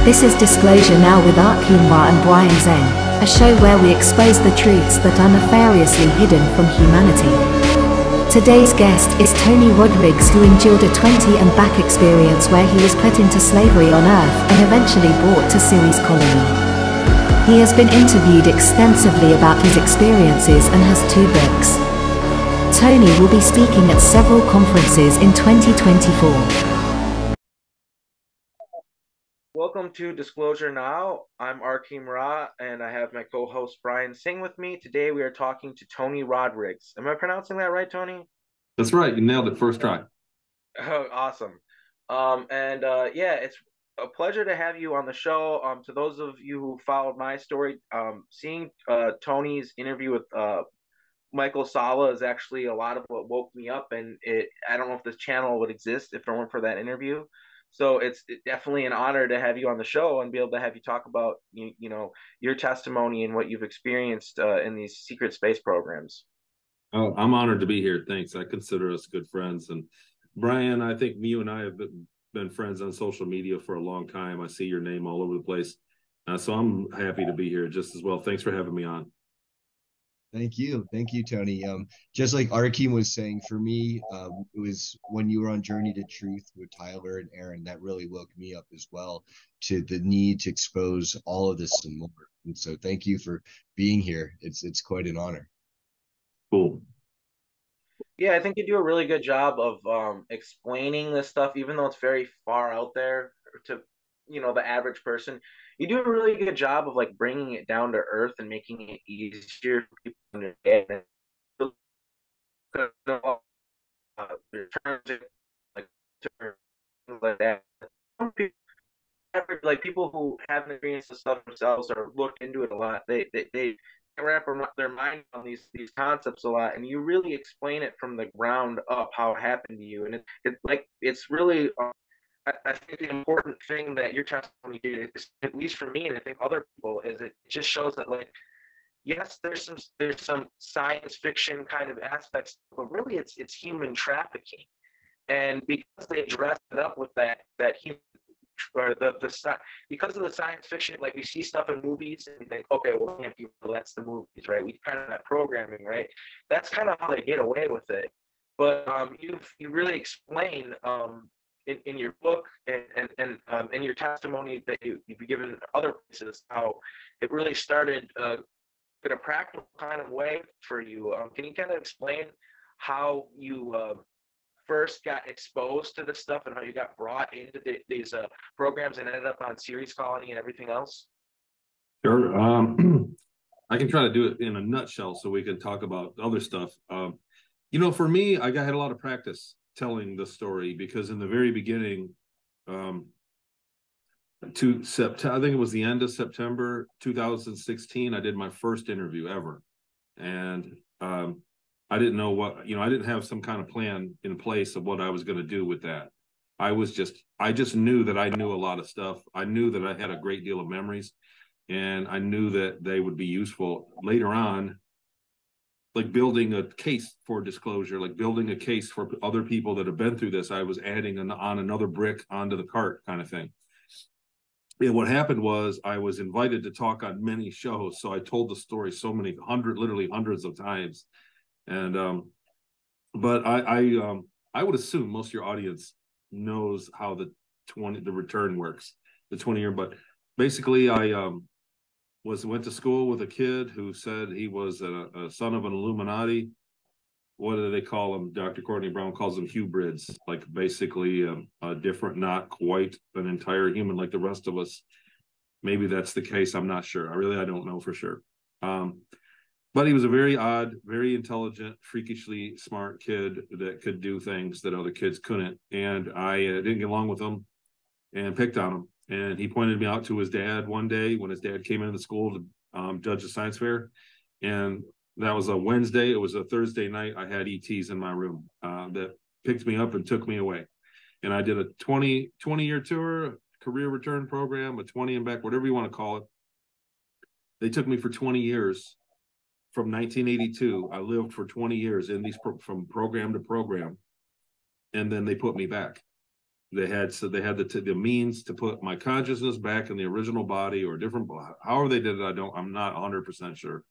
This is Disclosure Now with Arkheim and Brian Zeng, a show where we expose the truths that are nefariously hidden from humanity. Today's guest is Tony Rodrigues, who endured a 20 and back experience where he was put into slavery on Earth and eventually brought to Ceres Colony. He has been interviewed extensively about his experiences and has 2 books. Tony will be speaking at several conferences in 2024. Welcome to Disclosure Now. I'm Arkheim, and I have my co-host Brian Singh with me. Today we are talking to Tony Rodrigues. Am I pronouncing that right, Tony? That's right. You nailed it first try. Oh, awesome. Yeah, it's a pleasure to have you on the show. To those of you who followed my story, seeing Tony's interview with Michael Salla is actually a lot of what woke me up, and I don't know if this channel would exist if it weren't for that interview. So it's definitely an honor to have you on the show and be able to have you talk about your testimony and what you've experienced in these secret space programs. Oh, I'm honored to be here. Thanks. I consider us good friends. And Brian, I think you and I have been friends on social media for a long time. I see your name all over the place. So I'm happy to be here just as well. Thanks for having me on. Thank you, Tony. Just like Arkheim was saying, for me, it was when you were on Journey to Truth with Tyler and Aaron that really woke me up as well to the need to expose all of this and more. And so, thank you for being here. It's quite an honor. Cool. Yeah, I think you do a really good job of explaining this stuff, even though it's very far out there to the average person. You do a really good job of like bringing it down to earth and making it easier for people to understand. Terms like that. Like people who haven't experienced the stuff themselves or looked into it a lot, they wrap their mind on these concepts a lot, and you really explain it from the ground up how it happened to you, and it's really. I think the important thing that your testimony did, is, at least for me, and I think other people, is it just shows that, like, yes, there's some science fiction kind of aspects, but really it's human trafficking, and because they dress it up with that human or because of the science fiction, like we see stuff in movies and we think, okay, well, that's the movies, right? We kind of that programming, right? That's kind of how they get away with it. But you really explain. In your book and in your testimony that you've given other places, how it really started in a practical kind of way for you. Can you kind of explain how you first got exposed to this stuff and how you got brought into these programs and ended up on Ceres Colony and everything else? Sure. I can try to do it in a nutshell so we can talk about other stuff. For me, I had a lot of practice telling the story, because in the very beginning, I think it was the end of September 2016, I did my first interview ever, and I didn't know what, I didn't have some kind of plan in place of what I was going to do with that. I just knew that I knew a lot of stuff. I knew that I had a great deal of memories, and I knew that they would be useful later on, like building a case for disclosure, like building a case for other people that have been through this. I was adding on another brick onto the cart kind of thing. And what happened was I was invited to talk on many shows. So I told the story literally hundreds of times. And, but I would assume most of your audience knows how the return works, the 20-year, but basically went to school with a kid who said he was a son of an Illuminati. What do they call him? Dr. Courtney Brown calls them hybrids, like basically a different, not quite an entire human like the rest of us. Maybe that's the case. I'm not sure. I don't know for sure. But he was a very odd, very intelligent, freakishly smart kid that could do things that other kids couldn't. And I didn't get along with him and picked on him. And he pointed me out to his dad one day when his dad came into the school to judge the science fair. And that was a Wednesday. It was a Thursday night. I had ETs in my room that picked me up and took me away. And I did a 20-year tour, career return program, a 20 and back, whatever you want to call it. They took me for 20 years from 1982. I lived for 20 years in these from program to program. And then they put me back. They had the means to put my consciousness back in the original body or different. However they did it, I'm not 100% sure.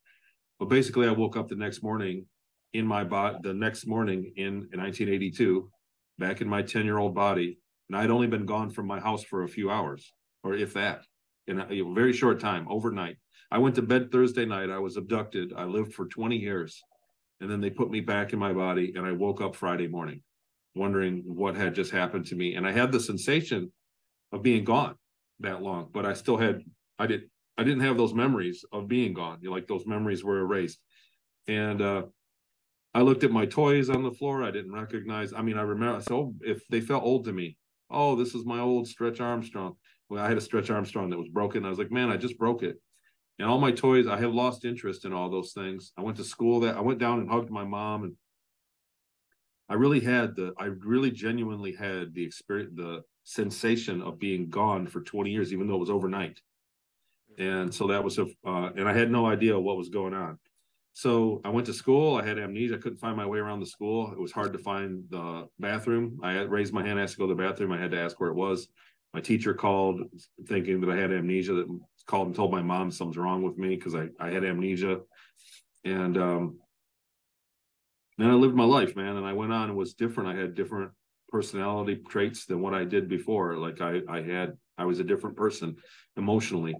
But basically, I woke up the next morning in my body. The next morning in 1982, back in my 10-year-old body, and I'd only been gone from my house for a few hours, or if that, in a very short time, overnight. I went to bed Thursday night. I was abducted. I lived for 20 years, and then they put me back in my body, and I woke up Friday morning, wondering what had just happened to me. And I had the sensation of being gone that long, but I still had, I didn't have those memories of being gone. Like those memories were erased. And I looked at my toys on the floor. I didn't recognize. I mean, I remember. So if they felt old to me, oh, this is my old Stretch Armstrong. Well, I had a Stretch Armstrong that was broken. I was like, man, I just broke it. And all my toys, I have lost interest in all those things. I went to school I went down and hugged my mom, and I really genuinely had the experience, the sensation of being gone for 20 years, even though it was overnight. And so that was and I had no idea what was going on. So I went to school. I had amnesia. I couldn't find my way around the school. It was hard to find the bathroom. I had raised my hand, asked to go to the bathroom. I had to ask where it was. My teacher called thinking that I had amnesia, that called and told my mom something's wrong with me because I had amnesia. And then I lived my life, man. And I went on. It was different. I had different personality traits than what I did before. Like I was a different person emotionally.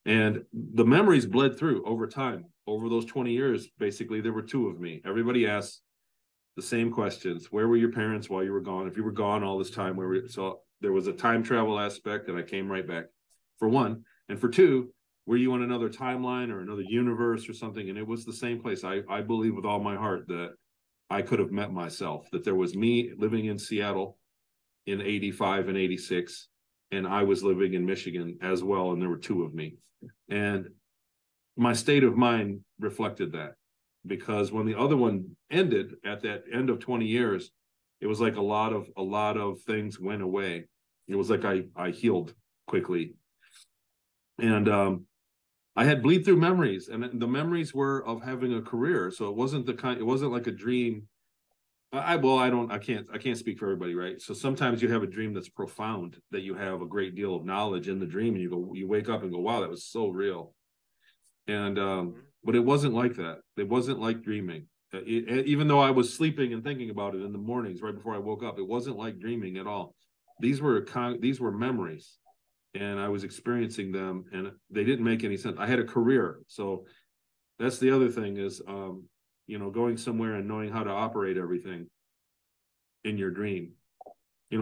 And the memories bled through over time. Over those 20 years, basically, there were two of me. Everybody asked the same questions. Where were your parents while you were gone? If you were gone all this time, where were you? So there was a time travel aspect, and I came right back, for one. And for two, were you on another timeline or another universe or something? And it was the same place. I believe with all my heart that I could have met myself, that there was me living in Seattle in 85 and 86, and I was living in Michigan as well, and there were two of me. And my state of mind reflected that, because when the other one ended at that end of 20 years, it was like a lot of things went away. It was like I healed quickly. And I had bleed through memories, and the memories were of having a career. So it wasn't like a dream. I can't speak for everybody, right? So sometimes you have a dream that's profound, that you have a great deal of knowledge in the dream, and you wake up and go, wow, that was so real. And but it wasn't like that. It wasn't like dreaming. Even though I was sleeping and thinking about it in the mornings right before I woke up, it wasn't like dreaming at all. These were memories, and I was experiencing them, and they didn't make any sense. I had a career, so that's the other thing is going somewhere and knowing how to operate everything in your dream,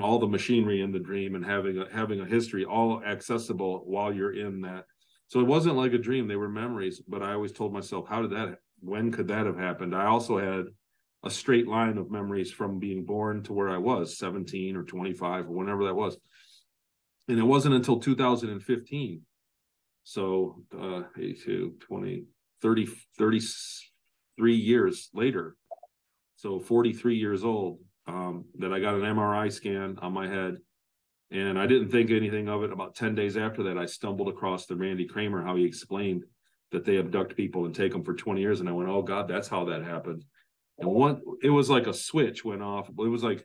all the machinery in the dream, and having a history all accessible while you're in that. So it wasn't like a dream. They were memories, but I always told myself, when could that have happened? I also had a straight line of memories from being born to where I was 17 or 25 or whenever that was. And it wasn't until 2015. So 33 years later, so 43 years old, that I got an MRI scan on my head. And I didn't think anything of it. About 10 days after that, I stumbled across the Randy Kramer, how he explained that they abduct people and take them for 20 years. And I went, oh God, that's how that happened. And it was like a switch went off. It was like,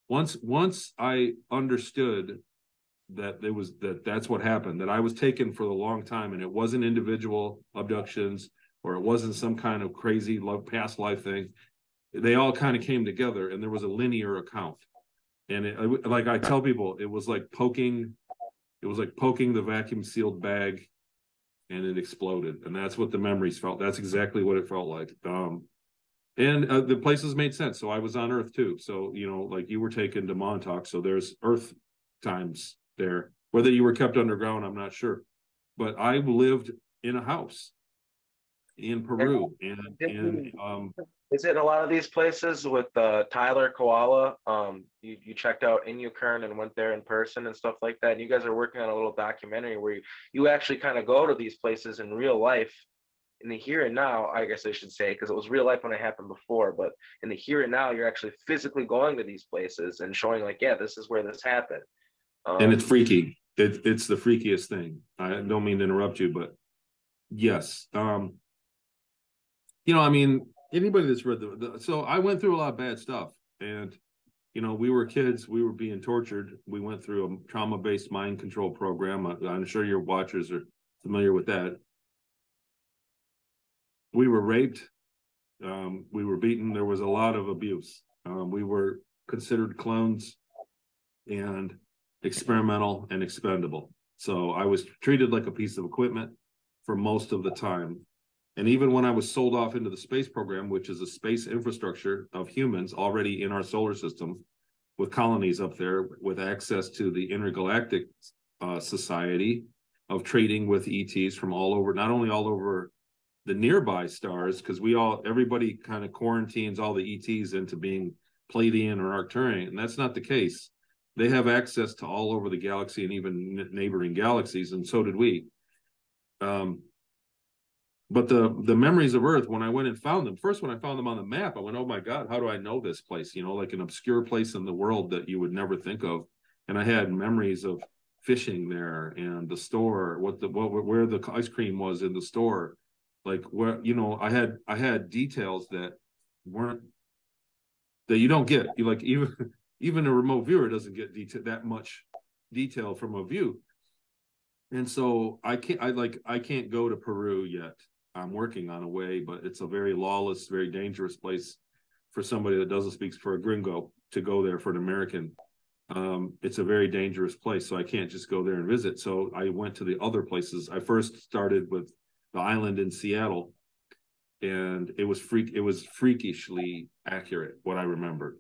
once I understood that's what happened, that I was taken for a long time, and it wasn't individual abductions, or it wasn't some kind of crazy past life thing. They all kind of came together, and there was a linear account. And like I tell people, it was like poking the vacuum sealed bag, and it exploded. And that's what the memories felt. That's exactly what it felt like. And the places made sense. So I was on Earth too. So, like you were taken to Montauk. So there's Earth times there. Whether you were kept underground, I'm not sure. But I lived in a house in Peru. Is it in a lot of these places with Tyler Koala? You checked out Inyukurn and went there in person and stuff like that. And you guys are working on a little documentary where you actually kind of go to these places in real life, in the here and now, I guess I should say, because it was real life when it happened before. But in the here and now, you're actually physically going to these places and showing, like, yeah, this is where this happened. And it's freaky. It's the freakiest thing. I don't mean to interrupt you, but yes. I mean, anybody that's read so I went through a lot of bad stuff, and you know, we were kids, we were being tortured. We went through a trauma-based mind control program. I'm sure your watchers are familiar with that. We were raped. We were beaten. There was a lot of abuse. We were considered clones and experimental and expendable. So I was treated like a piece of equipment for most of the time. And even when I was sold off into the space program, which is a space infrastructure of humans already in our solar system, with colonies up there, with access to the intergalactic society of trading with ETs from all over, not only all over the nearby stars, because everybody kind of quarantines all the ETs into being Pleiadian or Arcturian, and that's not the case. They have access to all over the galaxy and even neighboring galaxies, and so did we. But the memories of Earth, when I went and found them, first when I found them on the map, I went, oh my God, how do I know this place? You know, like an obscure place in the world that you would never think of. And I had memories of fishing there and the store, where the ice cream was in the store. Like where, you know, I had details that you don't get. You like even a remote viewer doesn't get that much detail from a view. And so I can't go to Peru yet. I'm working on a way, but it's a very lawless, very dangerous place for somebody that doesn't speak, for a gringo to go there, for an American. It's a very dangerous place, so I can't just go there and visit. So I went to the other places. I first started with the island in Seattle, and it was freakishly accurate, what I remembered.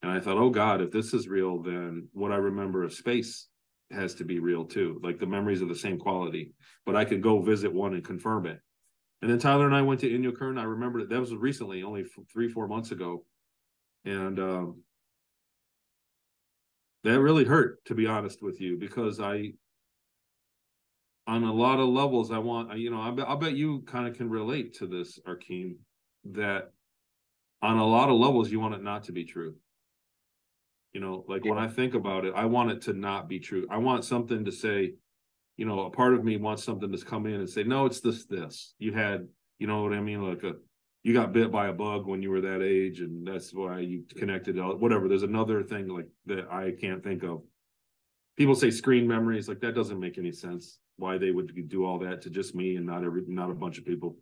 And I thought, oh God, if this is real, then what I remember of space has to be real too. Like the memories are the same quality, but I could go visit one and confirm it. And then Tyler and I went to Inyokern. I remember that was recently, only 3-4 months ago. And that really hurt, to be honest with you, because on a lot of levels, I bet you kind of can relate to this, Arkheim, that on a lot of levels, you want it not to be true. You know, like when I think about it, I want it to not be true. I want something to say, you know, a part of me wants something to come in and say, no, it's this. You had, you know what I mean? Like you got bit by a bug when you were that age, and that's why you connected, whatever. There's another thing like that I can't think of. People say screen memories, like that doesn't make any sense. Why they would do all that to just me and not a bunch of people,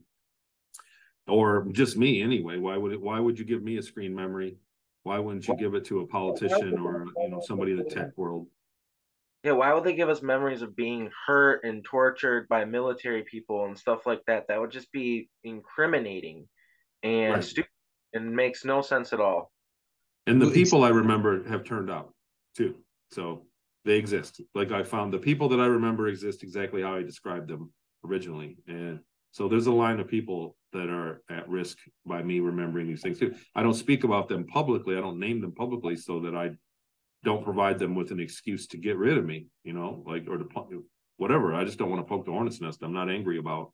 or just me anyway. Why would you give me a screen memory? Why wouldn't you give it to a politician or, you know, somebody in the tech world? Yeah, why would they give us memories of being hurt and tortured by military people and stuff like that? That would just be incriminating and Right. stupid and makes no sense at all. And the people I remember have turned out too. So they exist. Like I found the people that I remember exist exactly how I described them originally. And so there's a line of people that are at risk by me remembering these things too. I don't speak about them publicly. I don't name them publicly so that I don't provide them with an excuse to get rid of me, you know, like, or to whatever. I just don't want to poke the hornet's nest. I'm not angry about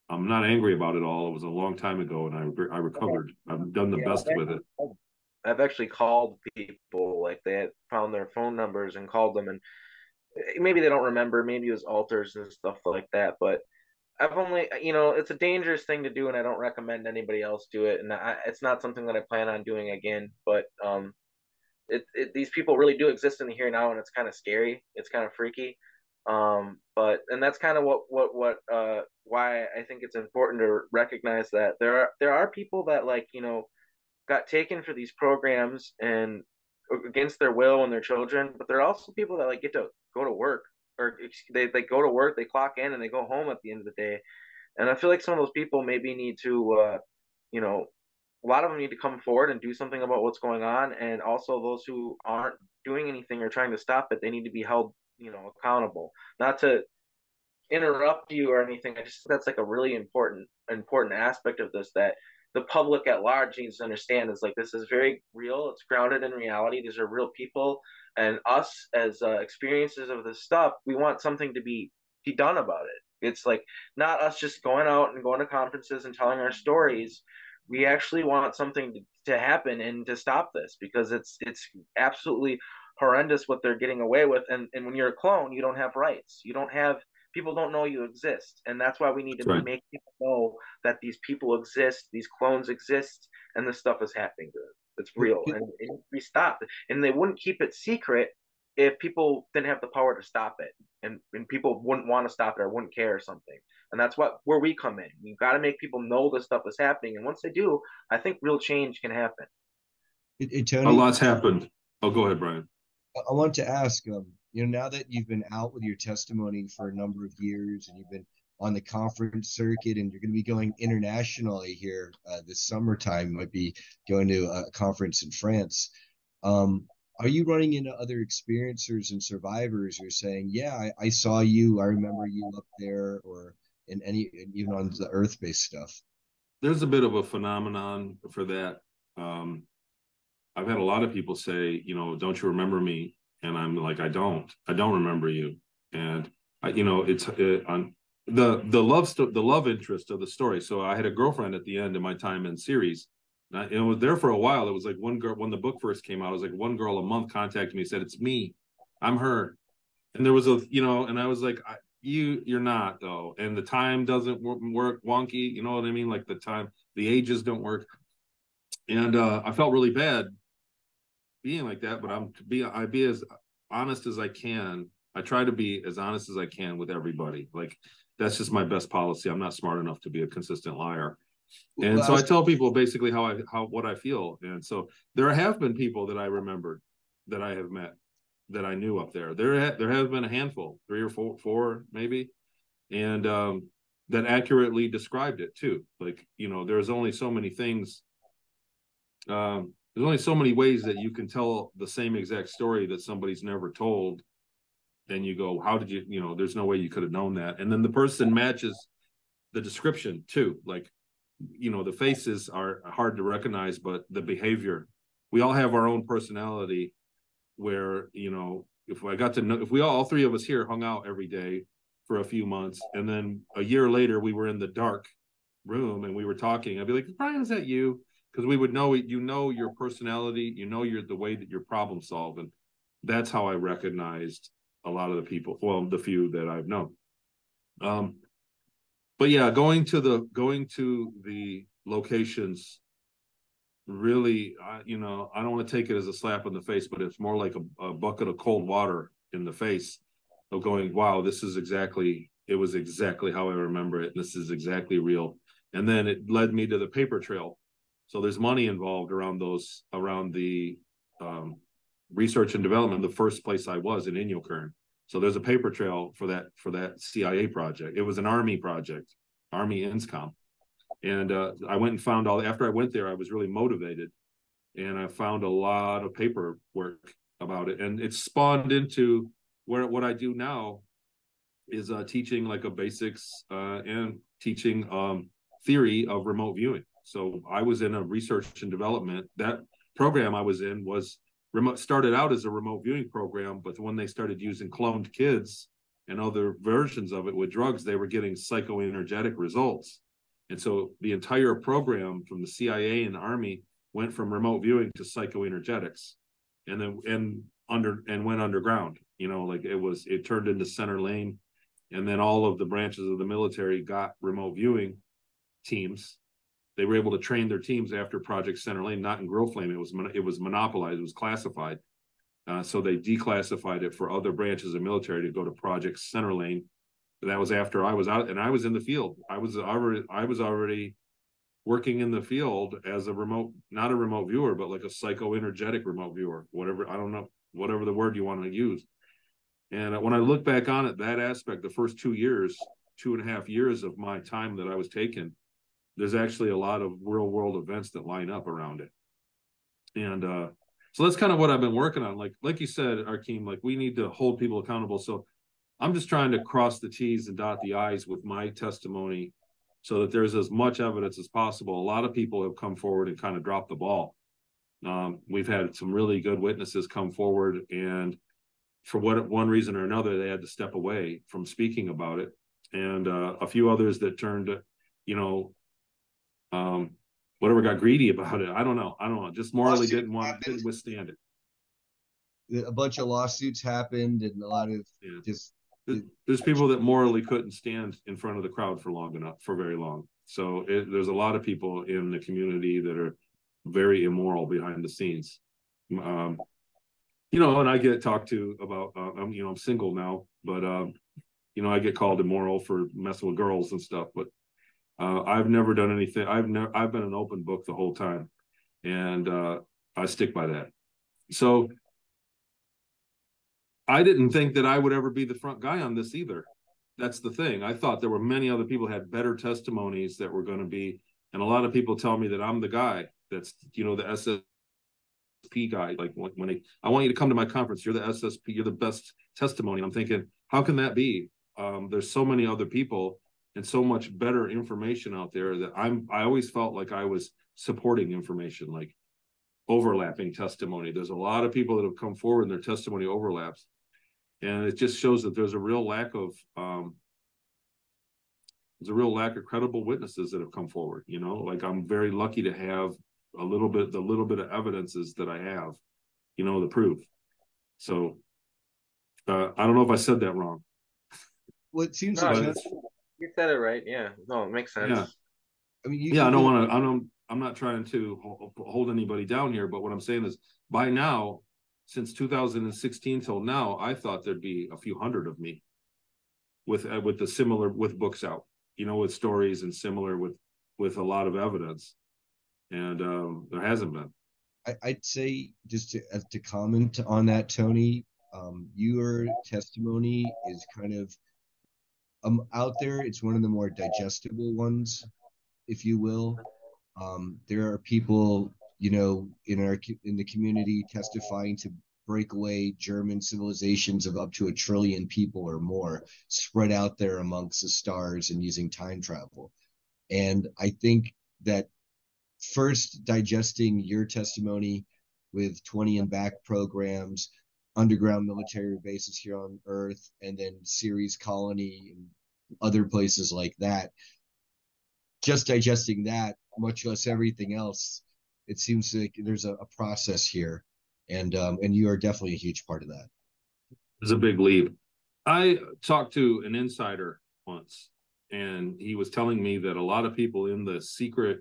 it all. It was a long time ago, and I recovered. I've done the best with it. I've actually called people, like they had found their phone numbers and called them, and maybe they don't remember, maybe it was alters and stuff like that, but I've only, you know, it's a dangerous thing to do, and I don't recommend anybody else do it, and it's not something that I plan on doing again, but these people really do exist in the here and now, and it's kind of scary. It's kind of freaky. And that's kind of why I think it's important to recognize that there are people that, like, you know, got taken for these programs and against their will and their children, but there are also people that like get to go to work, or they go to work, they clock in and they go home at the end of the day. And I feel like some of those people maybe need to, you know, a lot of them need to come forward and do something about what's going on. And also those who aren't doing anything or trying to stop it, they need to be held, you know, accountable. Not to interrupt you or anything. I just think that's like a really important aspect of this, that the public at large needs to understand is like, this is very real. It's grounded in reality. These are real people, and us as experiences of this stuff, we want something to be done about it. It's like not us just going out and going to conferences and telling our stories. We actually want something to happen and to stop this, because it's absolutely horrendous what they're getting away with. And when you're a clone, you don't have rights. You don't have, people don't know you exist, and that's why we need to make people know that these people exist, these clones exist, and this stuff is happening to them. that's real, and it needs to be stopped. And they wouldn't keep it secret if people didn't have the power to stop it, and people wouldn't want to stop it or wouldn't care or something. And that's where we come in. You've got to make people know this stuff is happening, and once they do, I think real change can happen. A Tony, lot's happened. Oh, go ahead, Brian. I want to ask, now that you've been out with your testimony for a number of years and you've been on the conference circuit and you're going to be going internationally here this summertime, you might be going to a conference in France. Are you running into other experiencers and survivors who are saying, yeah, I saw you, I remember you up there, or even on the Earth-based stuff? There's a bit of a phenomenon for that. I've had a lot of people say, don't you remember me? And I'm like, I don't remember you. And it's on the love interest of the story. So I had a girlfriend at the end of my time in Ceres. And it was there for a while. It was like one girl, when the book first came out, it was like one girl a month contacted me and said, it's me, I'm her. And there was and I was like, you're not though. And the time doesn't work wonky. You know what I mean? Like the ages don't work. And I felt really bad being like that, but I be as honest as I can. I try to be as honest as I can with everybody. Like that's just my best policy. I'm not smart enough to be a consistent liar. And so I tell people basically what I feel. And so there have been people that I remembered that I have met that I knew up there. There have been a handful, 3 or 4 maybe, and that accurately described it too. Like, there's only so many things. There's only so many ways that you can tell the same exact story that somebody's never told. And you go, how did you, there's no way you could have known that. And then the person matches the description too. Like, the faces are hard to recognize, but the behavior, we all have our own personality where, if we all 3 of us here hung out every day for a few months, and then a year later we were in the dark room and we were talking, I'd be like, Brian, is that you? Because we would know, your personality, the way that your problem solve. And that's how I recognized a lot of the people, well, the few that I've known. But yeah, going to the locations, really, I don't want to take it as a slap in the face, but it's more like a bucket of cold water in the face of going, wow, it was exactly how I remember it. And this is exactly real. And then it led me to the paper trail. So there's money involved around the research and development. The first place I was in Inyokern. So there's a paper trail for that CIA project. It was an Army project, Army INSCOM. And I went and found after I went there, I was really motivated. And I found a lot of paperwork about it. And it spawned into what I do now is teaching like a basics and teaching theory of remote viewing. So I was in a research and development. That program I was in started out as a remote viewing program, but when they started using cloned kids and other versions of it with drugs, they were getting psychoenergetic results. And so the entire program from the CIA and the Army went from remote viewing to psychoenergetics, and went underground. It turned into center lane, and then all of the branches of the military got remote viewing teams. They were able to train their teams after Project Center Lane, not in Grill Flame. It was monopolized. It was classified. So they declassified it for other branches of military to go to Project Center Lane. That was after I was out, and I was in the field. I was already working in the field as not a remote viewer, but like a psychoenergetic remote viewer, whatever, I don't know, whatever the word you want to use. And when I look back on it, that aspect, the first 2.5 years of my time that I was taking, there's actually a lot of real world events that line up around it. And so that's kind of what I've been working on. Like you said, Arkheim, like we need to hold people accountable. So I'm just trying to cross the T's and dot the I's with my testimony so that there's as much evidence as possible. A lot of people have come forward and kind of dropped the ball. We've had some really good witnesses come forward, and for one reason or another, they had to step away from speaking about it. And a few others that turned, whatever, got greedy about it. I don't know. Just morally didn't withstand it. A bunch of lawsuits happened, and a lot of there's people that morally couldn't stand in front of the crowd for very long. So there's a lot of people in the community that are very immoral behind the scenes. You know, and I get talked to about, you know, I'm single now, but, you know, I get called immoral for messing with girls and stuff, but I've never done anything. I've been an open book the whole time, and I stick by that. So I didn't think that I would ever be the front guy on this either. That's the thing. I thought there were many other people who had better testimonies that were going to be, and a lot of people tell me that I'm the guy that's, you know, the SSP guy. Like when I want you to come to my conference, you're the SSP, you're the best testimony. I'm thinking, how can that be? There's so many other people and so much better information out there that I always felt like I was supporting information, like overlapping testimony. There's a lot of people that have come forward and their testimony overlaps. And it just shows that there's a real lack of credible witnesses that have come forward. You know, like I'm very lucky to have the little bit of evidences that I have, you know, the proof. So I don't know if I said that wrong. Well, it seems No, like you said it right. Yeah, no, it makes sense. Yeah. I mean, yeah, I don't want to. I'm not trying to hold anybody down here, but what I'm saying is, by now, since 2016 till now, I thought there'd be a few hundred of me with books out, you know, with stories and similar with a lot of evidence, and there hasn't been. I'd say, just to comment on that, Tony, your testimony is kind of out there. It's one of the more digestible ones, if you will. There are people, you know, in the community testifying to break away German civilizations of up to 1 trillion people or more, spread out there amongst the stars and using time travel. And I think that first digesting your testimony with 20 and back programs, underground military bases here on Earth, and then Ceres Colony and other places like that, just digesting that, much less everything else, it seems like there's a process here, and you are definitely a huge part of that. It's a big leap. I talked to an insider once, and he was telling me that a lot of people in the secret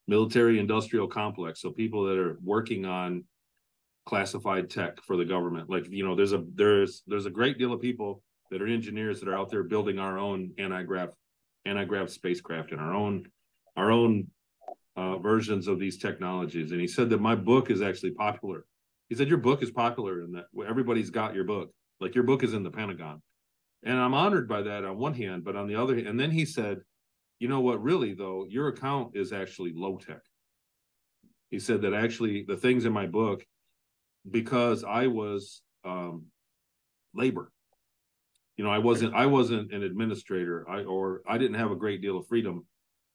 military industrial complex, so people that are working on classified tech for the government, like, you know, there's a great deal of people that are engineers that are out there building our own anti-grav spacecraft and our own versions of these technologies. And he said that my book is actually popular. He said, your book is popular and that everybody's got your book. Like, your book is in the Pentagon. And I'm honored by that on one hand, but on the other hand, and then he said, you know what, really though, your account is actually low tech. He said that actually the things in my book, because I was labor, you know, I wasn't an administrator. I didn't have a great deal of freedom.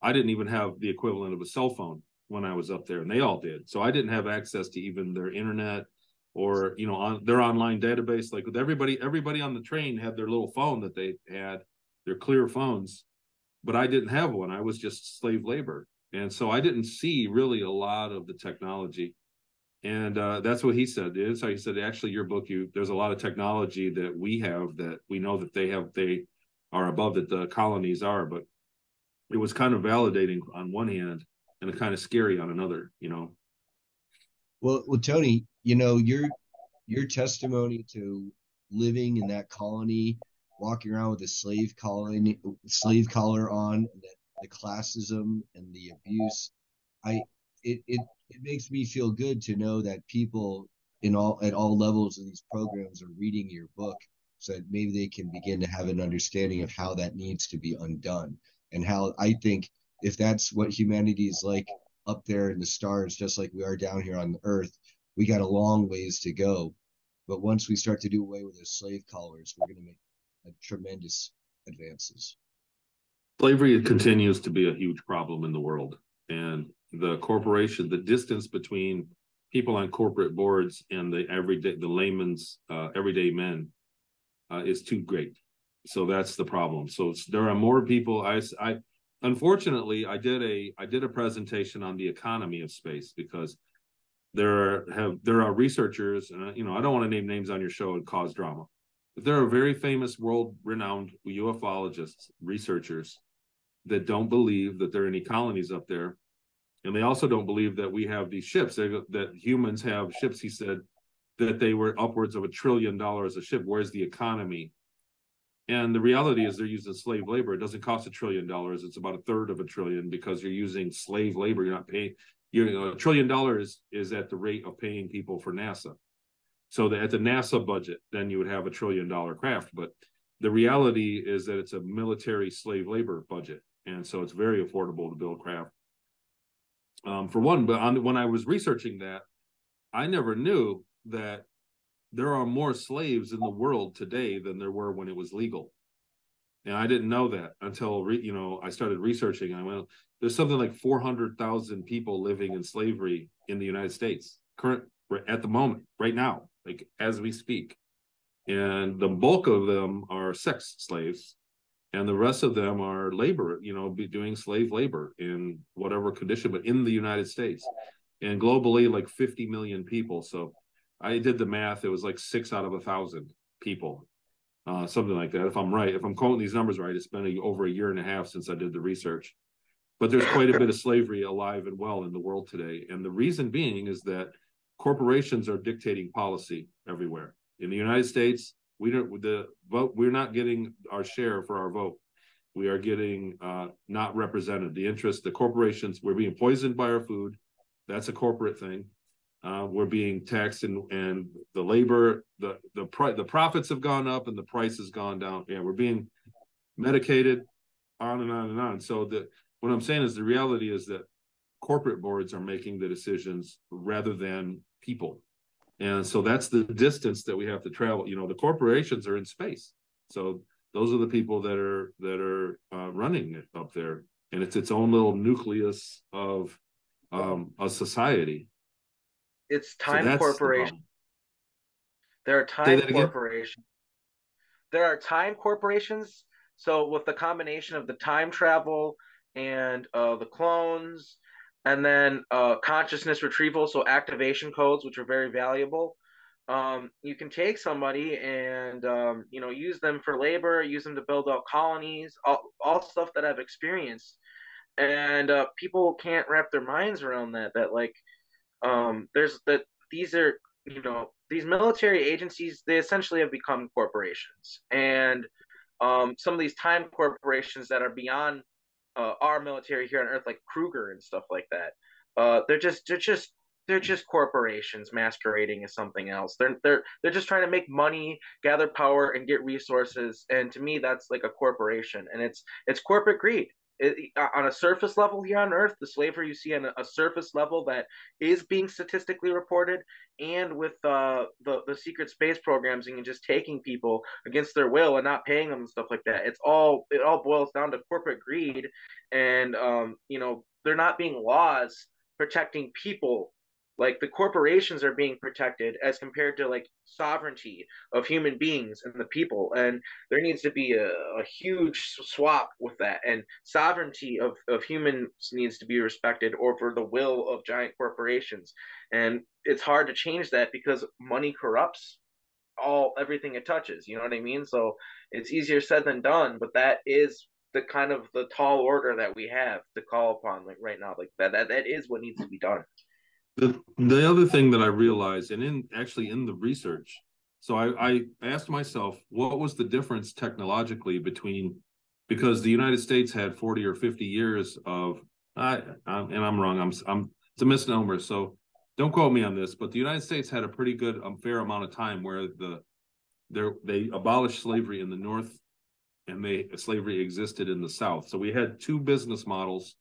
I didn't even have the equivalent of a cell phone when I was up there, and they all did. So I didn't have access to even their internet or, you know, on their online database. Like with everybody on the train had their little phone that they had, their clear phones, but I didn't have one. I was just slave labor. And so I didn't see really a lot of the technology. And that's what he said. So he said, actually, your book, there's a lot of technology that we have that we know that they are above that the colonies are. But it was kind of validating on one hand and kind of scary on another, you know. Well, Tony, you know, your testimony to living in that colony, walking around with a slave collar on, and the classism and the abuse, it makes me feel good to know that people at all levels of these programs are reading your book, so that maybe they can begin to have an understanding of how that needs to be undone. And how I think if that's what humanity is like up there in the stars, just like we are down here on the Earth, we got a long ways to go. But once we start to do away with those slave collars, we're going to make tremendous advances. Slavery continues to be a huge problem in the world. And the distance between people on corporate boards and the layman's everyday men is too great. So that's the problem. So there are more people. Unfortunately, I did a presentation on the economy of space, because there are researchers, and, you know, I don't want to name names on your show and cause drama, but there are very famous, world-renowned ufologists, researchers that don't believe that there are any colonies up there, And they also don't believe that we have these ships, that humans have ships. He said that they were upwards of $1 trillion a ship. Where's the economy? And the reality is they're using slave labor. It doesn't cost $1 trillion. It's about 1/3 of $1 trillion because you're using slave labor. You're not paying, $1 trillion is at the rate of paying people for NASA. So that at the NASA budget, then you would have $1 trillion craft. But the reality is that it's a military slave labor budget. And so it's very affordable to build craft. For one, but when I was researching that, I never knew that there are more slaves in the world today than there were when it was legal. And I didn't know that until, I started researching. And I went, there's something like 400,000 people living in slavery in the United States at the moment, right now, like as we speak. And the bulk of them are sex slaves. And the rest of them are labor, doing slave labor in whatever condition, but in the United States. And globally, like 50 million people. So I did the math. It was like 6 out of 1,000 people, something like that. If I'm right, if I'm quoting these numbers right, it's been over 1.5 years since I did the research. But there's quite a bit of slavery alive and well in the world today. And the reason being is that corporations are dictating policy everywhere. In the United States, we're not getting our share for our vote. We are getting not represented. The corporations, we're being poisoned by our food. That's a corporate thing. We're being taxed, and the labor, the profits have gone up and the price has gone down. Yeah, we're being medicated, on and on and on. So what I'm saying is the reality is that corporate boards are making the decisions rather than people. And so that's the distance that we have to travel. The corporations are in space. So those are the people that are running it up there. And it's its own little nucleus of a society. It's time corporation. There are time corporations. There are time corporations. So with the combination of the time travel and the clones, and then consciousness retrieval, so activation codes, which are very valuable. You can take somebody and use them for labor, use them to build out colonies, all stuff that I've experienced, and people can't wrap their minds around that. These military agencies, they essentially have become corporations, and some of these time corporations that are beyond our military here on Earth, like Kruger and stuff like that. They're just corporations masquerading as something else. They're just trying to make money, gather power, and get resources. And to me, that's like a corporation, and it's corporate greed. On a surface level here on Earth, the slavery you see on a surface level that is being statistically reported, and with the secret space programs and just taking people against their will and not paying them and stuff like that. It all boils down to corporate greed, and there not being laws protecting people. Like the corporations are being protected as compared to like sovereignty of human beings and the people. And there needs to be a huge swap with that. And sovereignty of humans needs to be respected over the will of giant corporations. And it's hard to change that because money corrupts everything it touches. You know what I mean? So it's easier said than done, but that is the kind of the tall order that we have to call upon like right now. Like that is what needs to be done. The other thing that I realized, and in the research, so I asked myself, what was the difference technologically because the United States had 40 or 50 years of, and I'm wrong, it's a misnomer, so don't quote me on this, but the United States had a pretty good, fair amount of time where they abolished slavery in the North, and slavery existed in the South. So we had two business models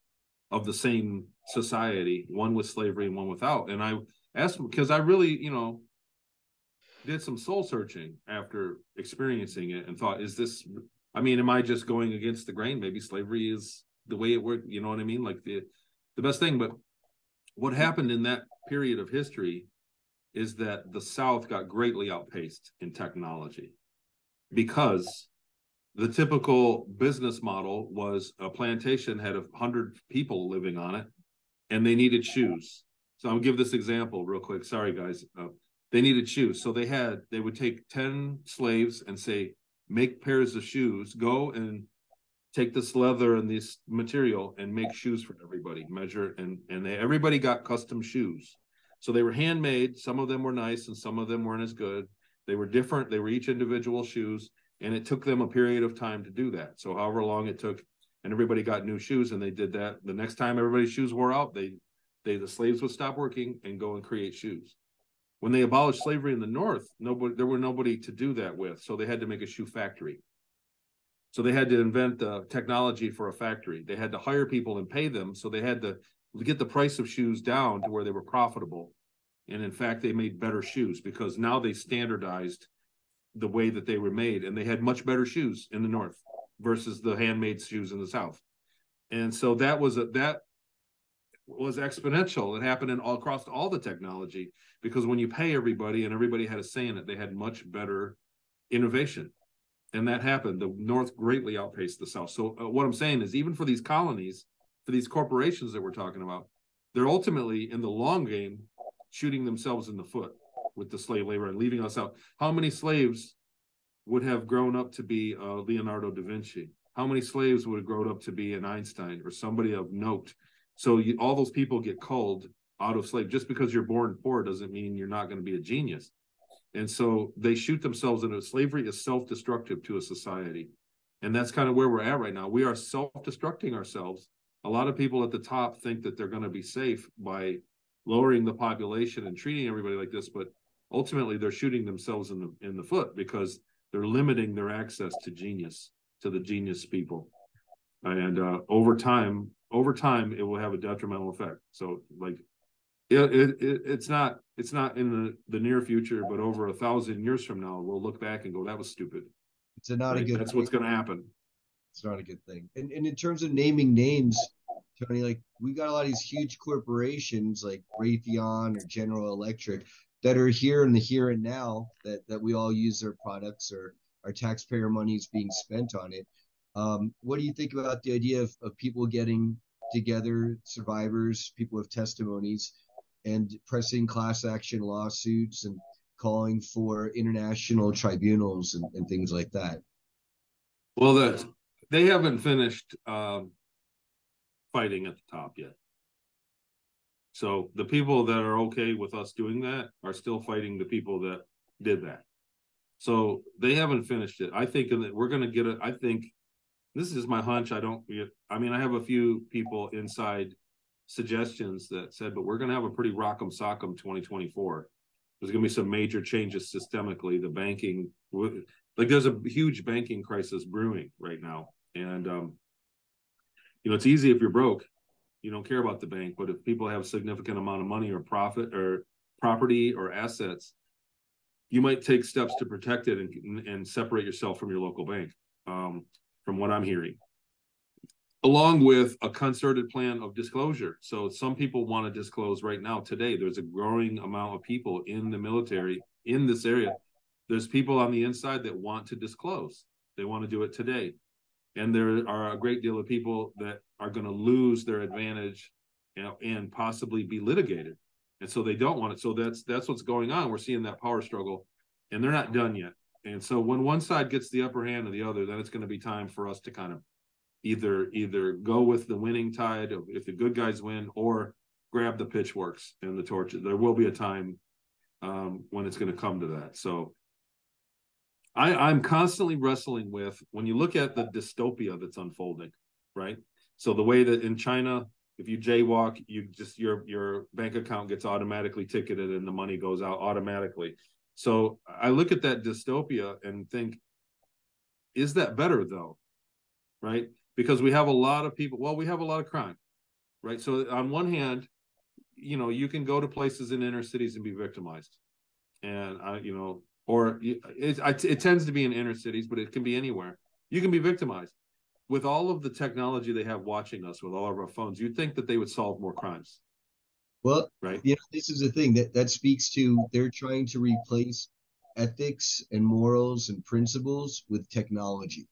of the same society, one with slavery and one without. And I asked, because I really, did some soul searching after experiencing it and thought, am I just going against the grain? Maybe slavery is the way it worked, you know what I mean? Like the best thing. But what happened in that period of history is that the South got greatly outpaced in technology, because the typical business model was a plantation had 100 people living on it, and they needed shoes. So I'll give this example real quick. Sorry, guys. They needed shoes. So they would take 10 slaves and say, make pairs of shoes, go and take this leather and this material and make shoes for everybody, measure, and everybody got custom shoes. So they were handmade. Some of them were nice and some of them weren't as good. They were different. They were each individual shoes, and it took them a period of time to do that. So however long it took, and everybody got new shoes, and they did that. The next time everybody's shoes wore out, the slaves would stop working and go and create shoes. When they abolished slavery in the North, there were nobody to do that with, so they had to make a shoe factory. So they had to invent the technology for a factory. They had to hire people and pay them, so they had to get the price of shoes down to where they were profitable. And in fact, they made better shoes because now they standardized the way that they were made, and they had much better shoes in the North versus the handmade shoes in the South. And so that was exponential. It happened across all the technology, because when you pay everybody and everybody had a say in it, they had much better innovation. And that happened. The North greatly outpaced the South. So what I'm saying is, even for these colonies, for these corporations that we're talking about, they're ultimately, in the long game, shooting themselves in the foot with the slave labor and leaving us out. How many slaves would have grown up to be Leonardo da Vinci? How many slaves would have grown up to be an Einstein or somebody of note? So all those people get culled out of slave. Just because you're born poor doesn't mean you're not going to be a genius. And so they shoot themselves into slavery. Is self-destructive to a society. And that's kind of where we're at right now. We are self-destructing ourselves. A lot of people at the top think that they're going to be safe by lowering the population and treating everybody like this, but ultimately they're shooting themselves in the foot, because they're limiting their access to genius, to the genius people. And over time, it will have a detrimental effect. So, like, it's not in the near future, but over 1,000 years from now, we'll look back and go, that was stupid. It's not a good That's thing. what's going to happen. It's not a good thing. And in terms of naming names, Tony, like, we got a lot of these huge corporations like Raytheon or General Electric that are here in the here and now, that we all use their products, or our taxpayer money is being spent on it. What do you think about the idea of people getting together, survivors, people with testimonies, and pressing class action lawsuits and calling for international tribunals and things like that? Well, they haven't finished fighting at the top yet. So the people that are okay with us doing that are still fighting the people that did that. So they haven't finished it. I think that we're going to get it. I think this is my hunch. I have a few people inside suggestions that said, but we're going to have a pretty rock'em sock'em 2024. There's going to be some major changes systemically. The banking, like, there's a huge banking crisis brewing right now. And, it's easy if you're broke, you don't care about the bank. But if people have a significant amount of money or profit or property or assets, you might take steps to protect it and separate yourself from your local bank, from what I'm hearing, along with a concerted plan of disclosure. So some people want to disclose right now. Today, there's a growing amount of people in the military in this area. There's people on the inside that want to disclose. They want to do it today. And there are a great deal of people that are going to lose their advantage, and possibly be litigated. And so they don't want it. So that's what's going on. We're seeing that power struggle, and they're not done yet. And so when one side gets the upper hand of the other, then it's going to be time for us to kind of either go with the winning tide of, if the good guys win, or grab the pitchforks and the torches. There will be a time when it's going to come to that. So I'm constantly wrestling with, when you look at the dystopia that's unfolding, right? So the way that in China, if you jaywalk, your bank account gets automatically ticketed and the money goes out automatically. So I look at that dystopia and think, is that better though? Right? Because we have a lot of people, we have a lot of crime, right? So on one hand, you can go to places in inner cities and be victimized. And, it tends to be in inner cities, but it can be anywhere. You can be victimized. With all of the technology they have watching us with all of our phones, you'd think that they would solve more crimes. Well, right? This is the thing that speaks to, they're trying to replace ethics and morals and principles with technology.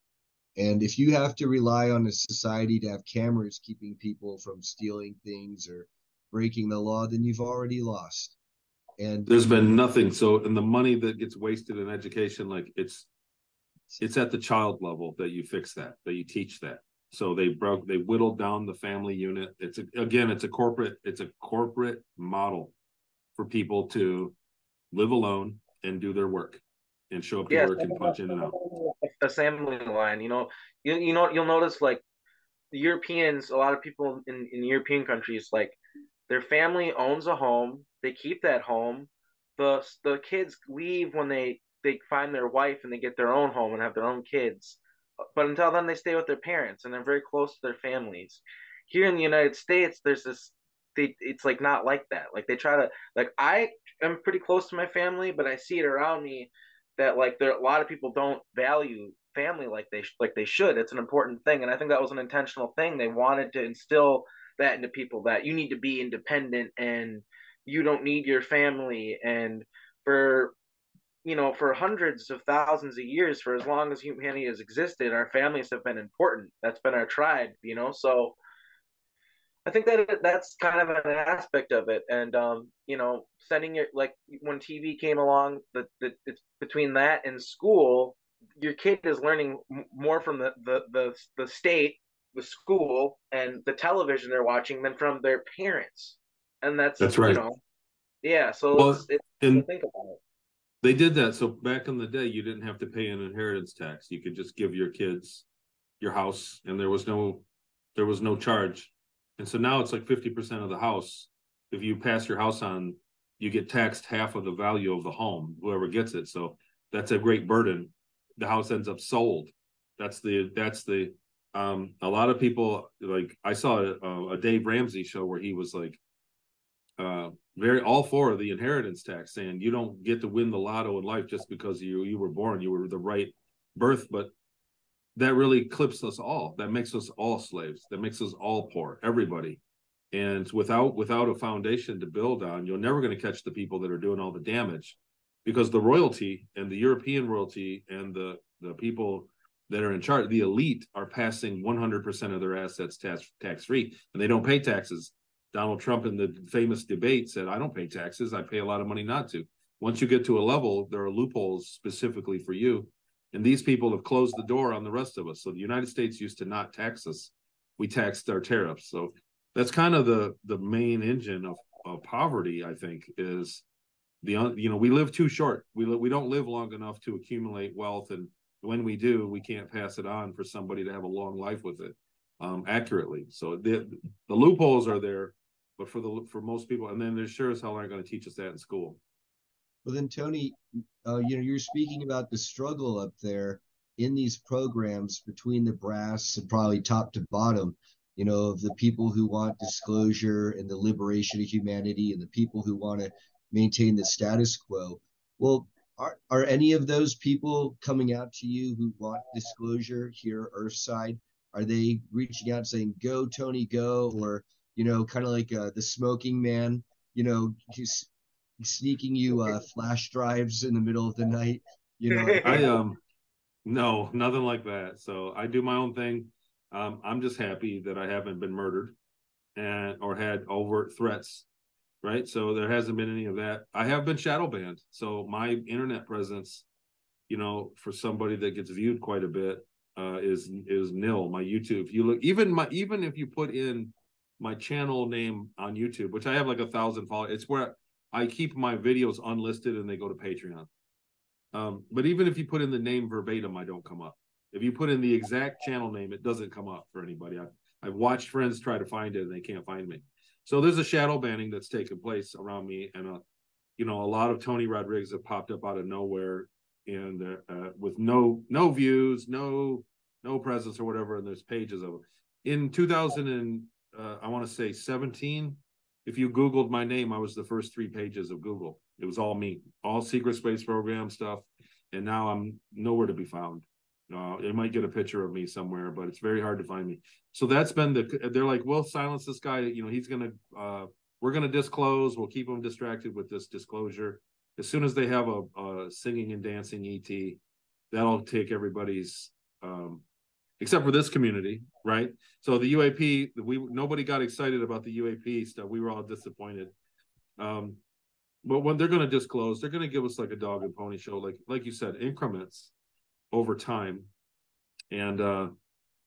And if you have to rely on a society to have cameras keeping people from stealing things or breaking the law, then you've already lost. And there's been nothing. So, and the money that gets wasted in education, like it's at the child level that you fix that you teach that. So they whittled down the family unit. It's a corporate model for people to live alone and do their work and show up to Yes, work and punch in and out. assembly line. You'll notice like the Europeans, a lot of people in European countries, like their family owns a home, they keep that home. The kids leave when they find their wife and they get their own home and have their own kids. But until then, they stay with their parents and they're very close to their families. Here in the United States, there's this. It's like not like that. Like they try to like I am pretty close to my family, but I see it around me that like there a lot of people don't value family like they should. It's an important thing, and I think that was an intentional thing. They wanted to instill that into people that you need to be independent and you don't need your family. And for for hundreds of thousands of years, for as long as humanity has existed, our families have been important. That's been our tribe. So I think that that's kind of an aspect of it. And sending your like when TV came along, it's between that and school, your kid is learning more from the state, the school, and the television they're watching than from their parents. And That's right. Yeah. So Well, it's to and think about it. they did that. So back in the day, you didn't have to pay an inheritance tax. You could just give your kids your house, and there was no charge. And so now it's like 50% of the house. If you pass your house on, you get taxed half of the value of the home, whoever gets it. So that's a great burden. The house ends up sold. That's the a lot of people, like I saw a Dave Ramsey show where he was like very all for the inheritance tax, saying you don't get to win the lotto in life just because you were born, you were the right birth. But that really clips us all. That makes us all slaves. That makes us all poor, everybody. And without a foundation to build on, you're never going to catch the people that are doing all the damage, because the royalty and the European royalty and the people that are in charge, the elite, are passing 100% of their assets tax free, and they don't pay taxes. Donald Trump in the famous debate said, "I don't pay taxes. I pay a lot of money not to." Once you get to a level, there are loopholes specifically for you. And these people have closed the door on the rest of us. So the United States used to not tax us. We taxed our tariffs. So that's kind of the main engine of poverty, I think, is we live too short. We don't live long enough to accumulate wealth. And when we do, we can't pass it on for somebody to have a long life with it accurately. So the loopholes are there, but for most people, and then there sure as hell aren't going to teach us that in school. Well, then, Tony, you're speaking about the struggle up there in these programs between the brass and probably top to bottom, of the people who want disclosure and the liberation of humanity and the people who want to maintain the status quo. Well, are any of those people coming out to you who want disclosure here, Earthside? Are they reaching out saying, "Go, Tony, go," or, kind of like the smoking man, just sneaking you flash drives in the middle of the night? No, nothing like that. So I do my own thing. I'm just happy that I haven't been murdered or had overt threats, right? So there hasn't been any of that. I have been shadow banned, so my internet presence, for somebody that gets viewed quite a bit, is nil. My YouTube, if you look, even if you put in my channel name on YouTube, which I have like 1,000 followers, it's where I keep my videos unlisted and they go to Patreon. But even if you put in the name verbatim, I don't come up. If you put in the exact channel name, it doesn't come up for anybody. I've watched friends try to find it and they can't find me. So there's a shadow banning that's taken place around me, and a lot of Tony Rodrigues have popped up out of nowhere, and with no views, no presence or whatever, and there's pages of it. In 2000 and I want to say 17, if you Googled my name, I was the first 3 pages of Google. It was all me, all secret space program stuff. And now I'm nowhere to be found. It might get a picture of me somewhere, but it's very hard to find me. So that's been they're like, we'll silence this guy. He's going to, we're going to disclose. We'll keep him distracted with this disclosure. As soon as they have a singing and dancing ET, that'll take everybody's, except for this community, right? So the UAP, nobody got excited about the UAP stuff. We were all disappointed. But when they're going to disclose, they're going to give us like a dog and pony show, like you said, increments over time. And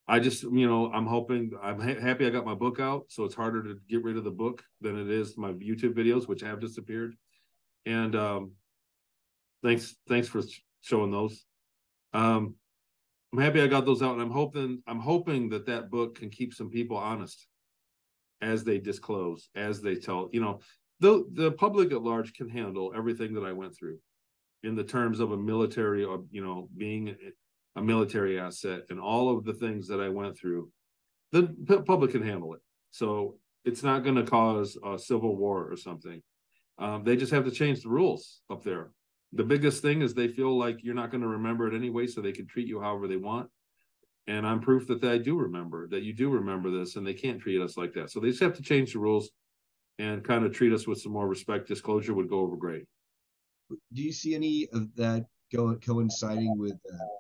I just, I'm hoping, I'm happy I got my book out, so it's harder to get rid of the book than it is my YouTube videos, which have disappeared. And thanks for showing those. I'm happy I got those out, and I'm hoping that book can keep some people honest as they disclose, as they tell, the public at large can handle everything that I went through in the terms of a military, or being a military asset, and all of the things that I went through. The public can handle it, so it's not going to cause a civil war or something. They just have to change the rules up there. The biggest thing is they feel like you're not going to remember it anyway, so they can treat you however they want. And I'm proof that I do remember, that you do remember this, and they can't treat us like that. So they just have to change the rules and kind of treat us with some more respect. Disclosure would go over great. Do you see any of that coinciding with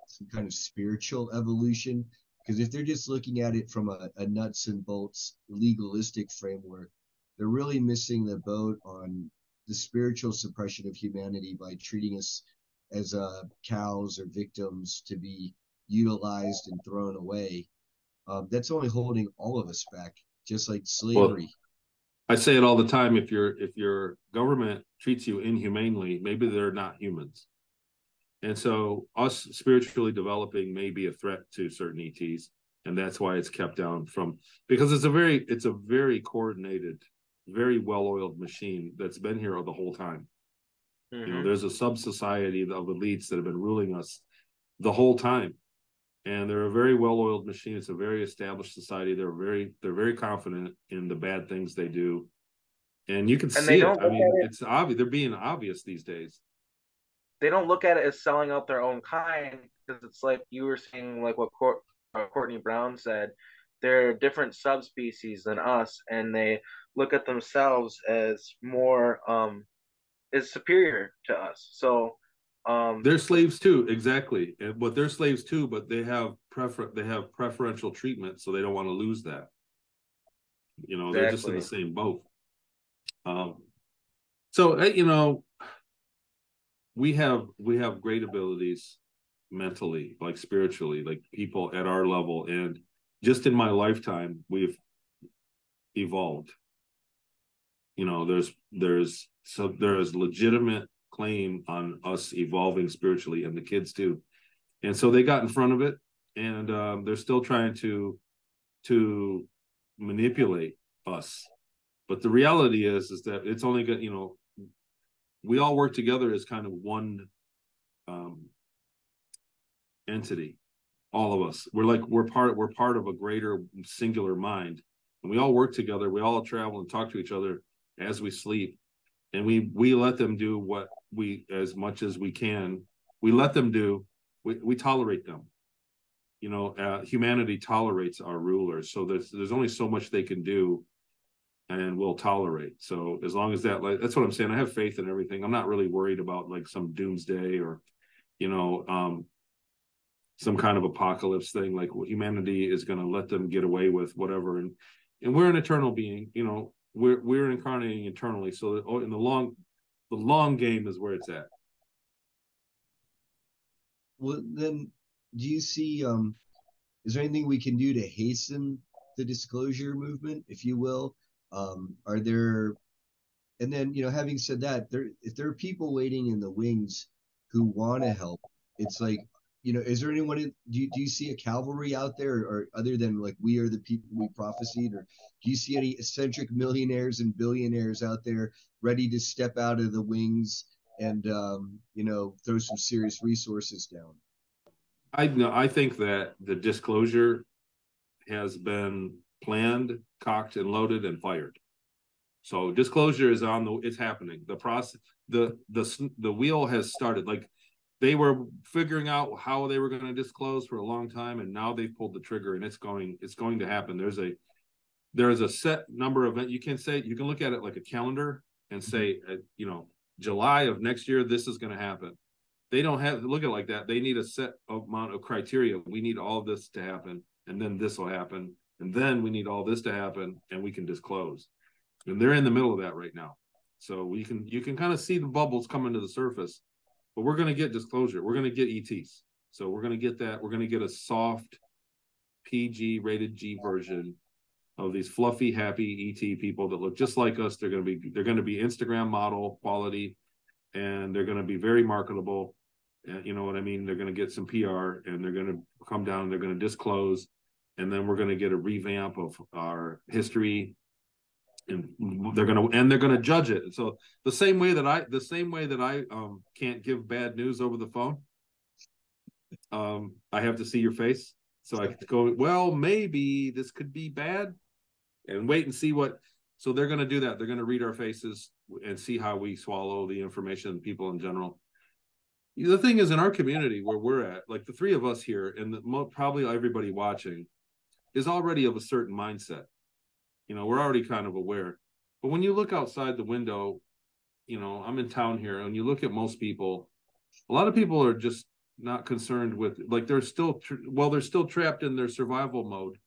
some kind of spiritual evolution? Because if they're just looking at it from a nuts and bolts legalistic framework, they're really missing the boat on the spiritual suppression of humanity by treating us as cows or victims to be utilized and thrown away. That's only holding all of us back, just like slavery. Well, I say it all the time. If your government treats you inhumanely, maybe they're not humans. And so us spiritually developing may be a threat to certain ETs. And that's why it's kept down from, because it's a very coordinated, very well-oiled machine that's been here the whole time. Mm-hmm. There's a sub-society of elites that have been ruling us the whole time. And they're a very well-oiled machine. It's a very established society. They're very confident in the bad things they do, and you can see it. I mean, it's obvious. They're being obvious these days. They don't look at it as selling out their own kind, because it's like you were saying, like what Courtney Brown said. They're different subspecies than us, and they look at themselves as more is superior to us. So. They're slaves too, exactly. But they're slaves too, but they have preferential treatment, so they don't want to lose that. Exactly. They're just in the same boat. So we have great abilities mentally, like spiritually, like people at our level, and just in my lifetime, we've evolved. There's legitimate claim on us evolving spiritually, and the kids too, and so they got in front of it, and they're still trying to manipulate us. But the reality is that it's only good. We all work together as kind of one entity. All of us, we're part of a greater singular mind, and we all work together. We all travel and talk to each other as we sleep, and we let them do what we, as much as we can, we let them do. We tolerate them. Humanity tolerates our rulers, so there's only so much they can do, and we'll tolerate. So as long as that's what I'm saying. I have faith in everything. I'm not really worried about like some doomsday or some kind of apocalypse thing. Like humanity is going to let them get away with whatever, and we're an eternal being. We're incarnating eternally. So in the long game is where it's at. Well, then, do you see? Is there anything we can do to hasten the disclosure movement, if you will? Are there? And then, having said that, if there are people waiting in the wings who want to help, it's like, is there anyone? Do you see a cavalry out there, or other than like we are the people we prophesied, or do you see any eccentric millionaires and billionaires out there ready to step out of the wings and throw some serious resources down? I think that the disclosure has been planned, cocked, and loaded, and fired. So disclosure is it's happening. The process, the wheel has started. Like, they were figuring out how they were going to disclose for a long time, and now they've pulled the trigger, and it's going to happen. There's a set number of events. You can look at it like a calendar and say, July of next year, this is going to happen. They don't have to look at it like that. They need a set amount of criteria. We need all this to happen, and then this will happen, and then we need all this to happen, and we can disclose. And they're in the middle of that right now. So you can kind of see the bubbles coming to the surface. But we're going to get disclosure. We're going to get ETs. So we're going to get that. We're going to get a soft PG rated G version of these fluffy, happy ET people that look just like us. They're going to be Instagram model quality, and they're going to be very marketable. You know what I mean? They're going to get some PR, and they're going to come down. They're going to disclose, and then we're going to get a revamp of our history, and they're going to judge it. So the same way that I can't give bad news over the phone, I have to see your face. So I could go, well, maybe this could be bad, and wait and see what. So they're going to do that. They're going to read our faces and see how we swallow the information, people in general. The thing is, in our community where we're at, like the three of us here, and probably everybody watching, is already of a certain mindset. You know, we're already kind of aware. But when you look outside the window, you know, I'm in town here, and you look at most people, a lot of people are just not concerned with, like, they're still trapped in their survival mode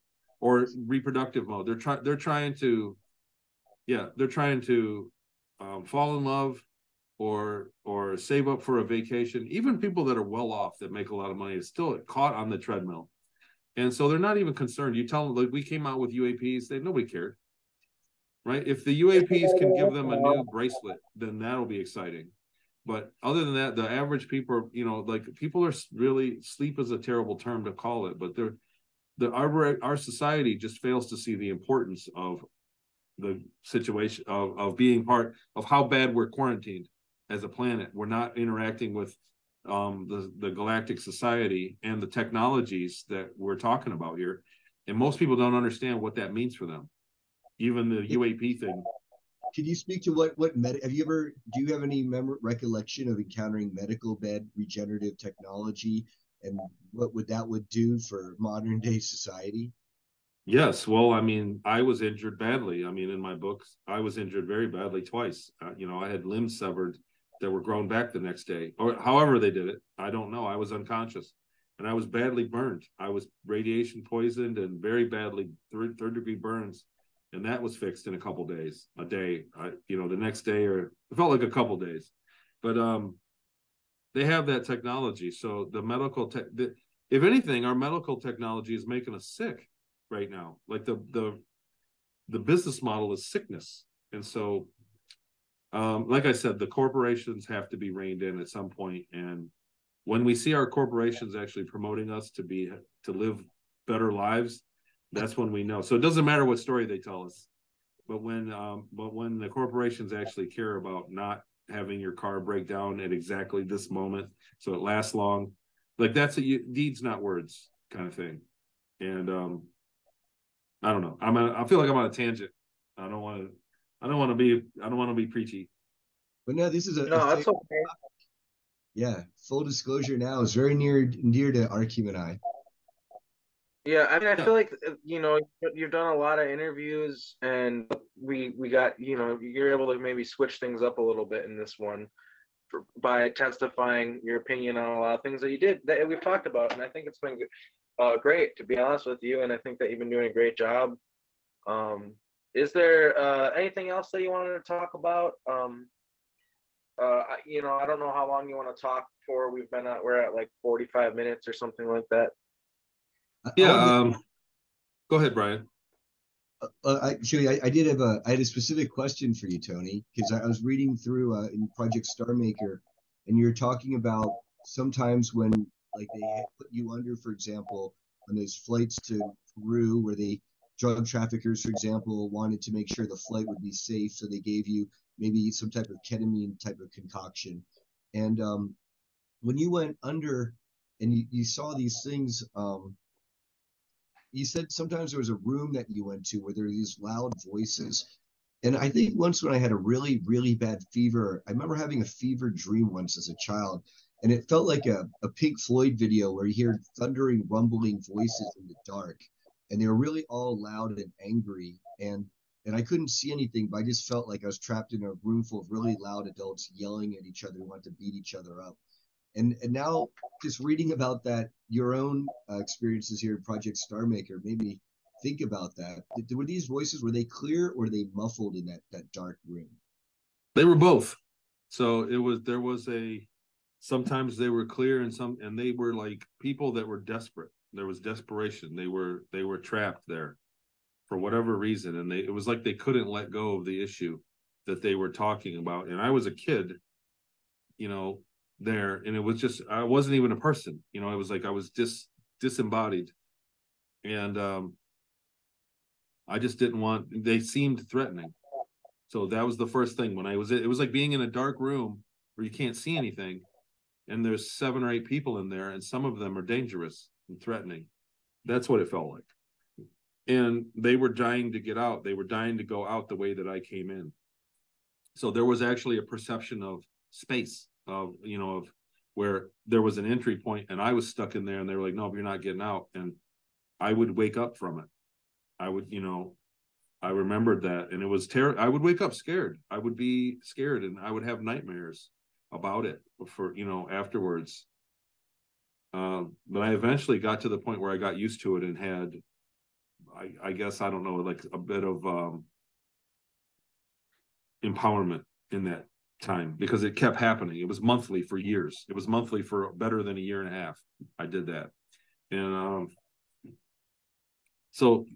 or reproductive mode. They're trying to fall in love or save up for a vacation. Even people that are well off, that make a lot of money, is still caught on the treadmill. And so they're not even concerned. You tell them, like, we came out with UAPs, nobody cared, right? If the UAPs can give them a new bracelet, then that'll be exciting. But other than that, the average people, you know, like, people are really, sleep is a terrible term to call it, but our society just fails to see the importance of the situation of being part of how bad we're quarantined as a planet. We're not interacting with the galactic society and the technologies that we're talking about here. And most people don't understand what that means for them. Even the UAP thing. Can you speak to do you have any recollection of encountering medical bed regenerative technology, and what would do for modern day society? Yes. Well, I mean, I was injured badly. I mean, in my books, I was injured very badly twice. You know, I had limbs severed that were grown back the next day, or however they did it. I don't know. I was unconscious, and I was badly burned. I was radiation poisoned and very badly third degree burns. And that was fixed in a couple days, a day, the next day, or it felt like a couple days. But they have that technology. So the medical if anything, our medical technology is making us sick right now. Like the business model is sickness. And so, like I said, the corporations have to be reined in at some point. And when we see our corporations actually promoting us to live better lives, that's when we know. So it doesn't matter what story they tell us, but when the corporations actually care about not having your car break down at exactly this moment, so it lasts long, like, that's deeds not words kind of thing. And I don't know. I feel like I'm on a tangent. I don't want to be preachy. But no, this is that's okay. Yeah, full disclosure now is very near to Arkheim and I. Yeah, I mean, I feel like, you know, you've done a lot of interviews, and we got, you know, you're able to maybe switch things up a little bit in this one by testifying your opinion on a lot of things that you did that we've talked about, and I think it's been great, to be honest with you, and I think that you've been doing a great job. Is there anything else that you wanted to talk about? You know, I don't know how long you want to talk for. We're at like 45 minutes or something like that. Yeah. Go ahead, Brian. I had a specific question for you, Tony, because I was reading through in Project Star Maker, and you're talking about sometimes when, like, they put you under, for example, on those flights to Peru, where drug traffickers, for example, wanted to make sure the flight would be safe, so they gave you maybe some type of ketamine type of concoction. And when you went under and you saw these things, you said sometimes there was a room that you went to where there were these loud voices. And I think once, when I had a really, really bad fever, I remember having a fever dream once as a child, and it felt like a Pink Floyd video where you hear thundering, rumbling voices in the dark, and they were really all loud and angry. And I couldn't see anything, but I just felt like I was trapped in a room full of really loud adults yelling at each other who wanted to beat each other up. And now, just reading about that, your own experiences here in Project Star Maker made me think about that. Were these voices, were they clear or were they muffled in that dark room? They were both. So sometimes they were clear, and they were like people that were desperate. There was desperation. They were trapped there for whatever reason, and it was like they couldn't let go of the issue that they were talking about. And I was a kid, there, and it was just, I wasn't even a person. It was like I was disembodied, and I just didn't want. They seemed threatening, so that was the first thing when it was like being in a dark room where you can't see anything, and there's 7 or 8 people in there, and some of them are dangerous and threatening. That's what it felt like. And they were dying to get out. They were dying to go out the way that I came in. So there was actually a perception of space, of where there was an entry point, and I was stuck in there, and they were like, no, you're not getting out. And I would wake up from it. I would, I remembered that, and it was terrible. I would wake up scared. I would be scared, and I would have nightmares about it for, afterwards. But I eventually got to the point where I got used to it and had, I guess, I don't know, like a bit of empowerment in that time, because it kept happening. It was monthly for years. It was monthly for better than a year and a half. I did that. And so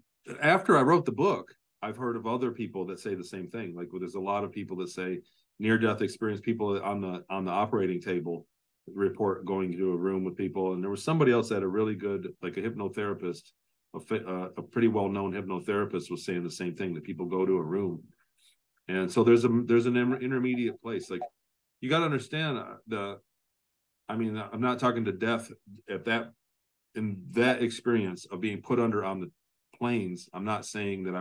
after I wrote the book, I've heard of other people that say the same thing. Like, there's a lot of people that say near-death experience, people on the operating table report going to a room with people. And there was somebody else that had a really good, like a hypnotherapist, a pretty well-known hypnotherapist, was saying the same thing, that people go to a room. And so there's an intermediate place. Like, you got to understand I'm not talking to death in that experience of being put under on the planes. I'm not saying that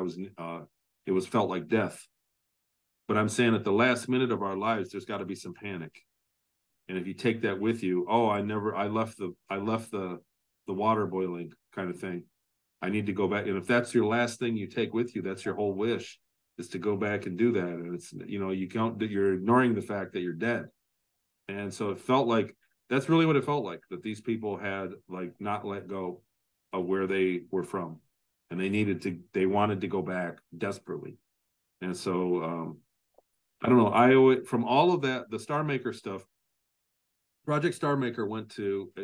it was felt like death, but I'm saying at the last minute of our lives, there's got to be some panic. And if you take that with you, I left the water boiling kind of thing. I need to go back. And if that's your last thing you take with you, that's your whole wish, is to go back and do that. And it's, you're ignoring the fact that you're dead. And so it felt like, that's really what it felt like, that these people had, like, not let go of where they were from. And they wanted to go back desperately. And so, I don't know, I owe it from all of that, the Star Maker stuff. Project Star Maker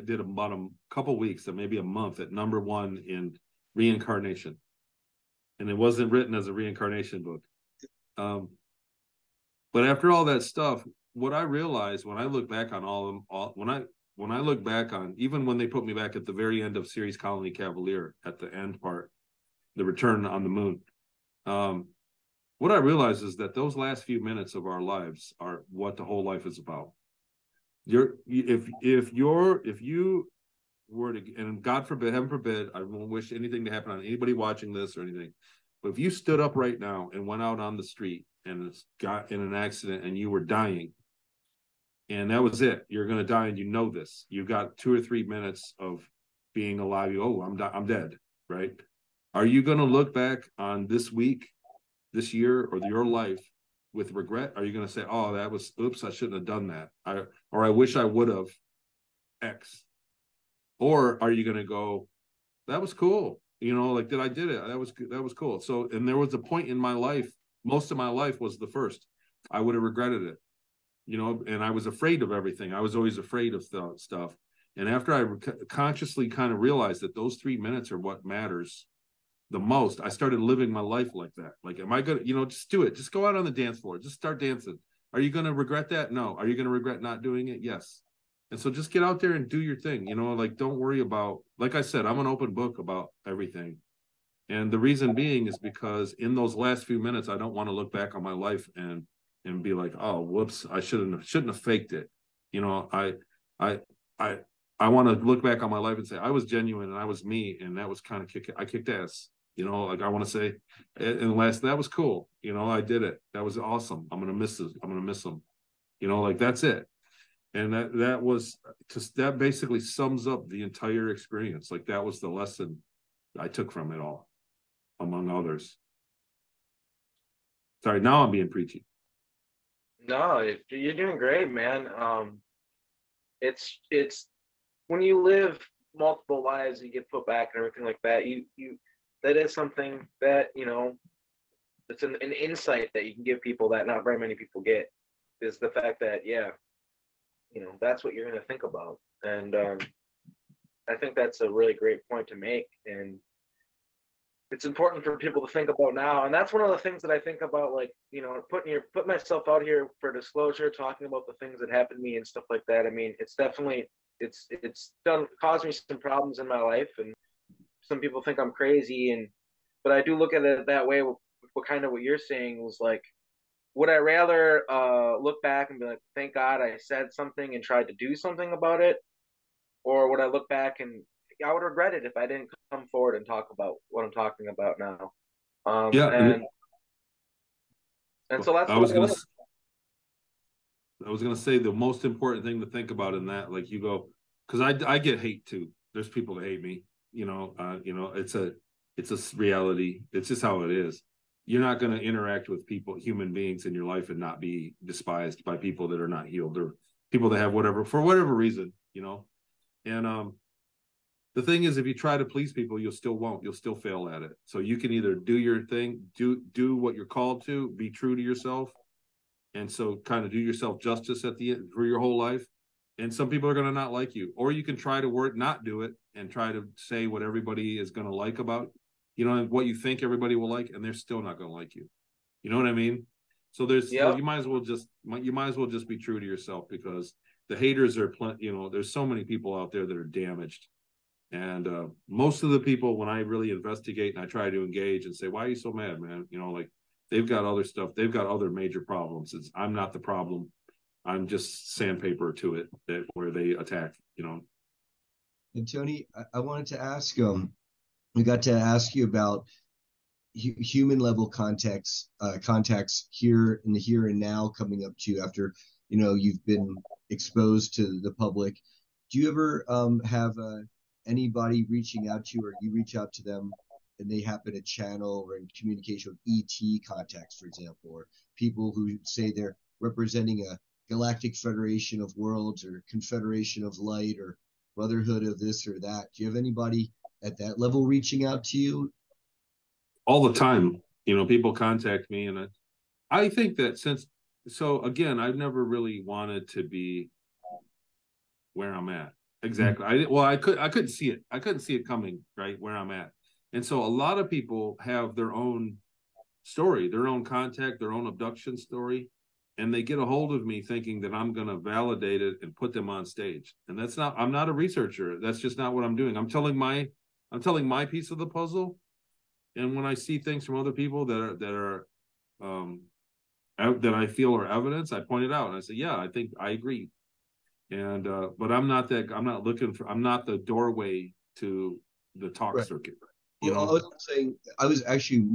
did about a couple weeks, and maybe a month, at #1 in reincarnation. And it wasn't written as a reincarnation book. But after all that stuff, what I realized when I look back on when I look back on, even when they put me back at the very end of Ceres Colony Cavalier, at the end part, the return on the moon, what I realized is that those last few minutes of our lives are what the whole life is about. If you were to, and God forbid, heaven forbid, I won't wish anything to happen on anybody watching this or anything, but if you stood up right now and went out on the street and got in an accident and you were dying, and that was it, you're going to die, and you know this, you've got 2 or 3 minutes of being alive. I'm dead, right? Are you going to look back on this week, this year, or your life with regret? Are you going to say, oops, I shouldn't have done that, or I wish I would have X? Or are you going to go, that was cool, like, I did it, that was cool. So, and there was a point in my life, most of my life was the first, I would have regretted it, and I was afraid of everything. I was always afraid of stuff. And after I consciously kind of realized that those 3 minutes are what matters the most, I started living my life like that. Like, am I gonna, just do it, just go out on the dance floor, just start dancing. Are you going to regret that? No. Are you going to regret not doing it? Yes. And so just get out there and do your thing, like, don't worry about, like I said, I'm an open book about everything. And the reason being is because in those last few minutes, I don't want to look back on my life and be like, oh, whoops, I shouldn't have faked it. I want to look back on my life and say, I was genuine and I was me. And that was kind of I kicked ass, like, I want to say, and that was cool. I did it. That was awesome. I'm going to miss this. I'm going to miss them, like, that's it. And that basically sums up the entire experience. Like, that was the lesson I took from it all, among others. Sorry, now I'm being preachy. No, you're doing great, man. It's when you live multiple lives, you get put back and everything like that. You that is something that, it's an insight that you can give people that not very many people get, is the fact that, that's what you're going to think about. And I think that's a really great point to make, and it's important for people to think about now. And that's one of the things that I think about, like, you know, put myself out here for disclosure, talking about the things that happened to me and stuff like that. I mean, it's definitely it's caused me some problems in my life, and some people think I'm crazy, and but I do look at it that way. What kind of what you're saying was like, would I rather look back and be like, thank God I said something and tried to do something about it, or would I look back and I would regret it if I didn't come forward and talk about what I'm talking about now. Yeah, And so that's I the was way gonna I was gonna say the most important thing to think about in that, like you go, because I get hate too. There's people that hate me. It's a reality. It's just how it is. You're not going to interact with people, human beings in your life, and not be despised by people that are not healed, or people that have whatever, for whatever reason, And the thing is, if you try to please people, you'll still fail at it. So you can either do your thing, do what you're called to, be true to yourself, and so kind of do yourself justice at the end for your whole life. And some people are going to not like you, or you can try to not do it, and try to say what everybody is going to like about, what you think everybody will like, and they're still not going to like you. You know what I mean? So you might as well just be true to yourself, because the haters are there's so many people out there that are damaged. And most of the people, when I really investigate and I try to engage and say, why are you so mad, man? Like, they've got other stuff. They've got other major problems. I'm not the problem. I'm just sandpaper to it where they attack, And Tony, I wanted to ask, we got to ask you about human level contacts here in the here and now coming up to you after, you've been exposed to the public. Do you ever have anybody reaching out to you, or you reach out to them and they happen to channel or in communication with ET contacts, for example, or people who say they're representing a galactic federation of worlds, or confederation of light, or brotherhood of this or that? Do you have anybody at that level reaching out to you? All the time. People contact me, and I think that again, I've never really wanted to be where I'm at. Exactly. I couldn't see it. I couldn't see it coming, right where I'm at. And so a lot of people have their own story, their own contact, their own abduction story, and they get a hold of me thinking that I'm going to validate it and put them on stage. And I'm not a researcher. That's just not what I'm doing. I'm telling my piece of the puzzle. And when I see things from other people that I feel are evidence, I point it out and I say, yeah, I think I agree. And but I'm not the doorway to the talk circuit. I was saying, I was actually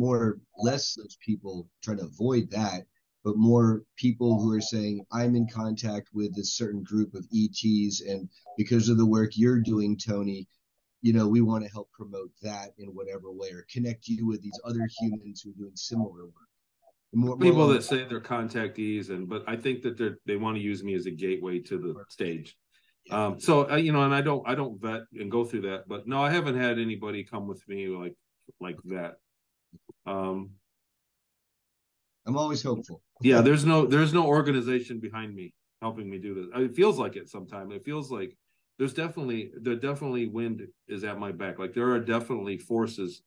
less those people trying to avoid that, but more people who are saying, I'm in contact with a certain group of ETs, and because of the work you're doing, Tony, we want to help promote that in whatever way, or connect you with these other humans who are doing similar work. People that say they're contactees, but I think that they want to use me as a gateway to the stage. Yeah. And I don't vet and go through that, but no, I haven't had anybody come with me like that. I'm always hopeful. Yeah, there's no organization behind me helping me do this. It feels like it sometimes. It feels like there's definitely wind is at my back. Like, there are definitely forces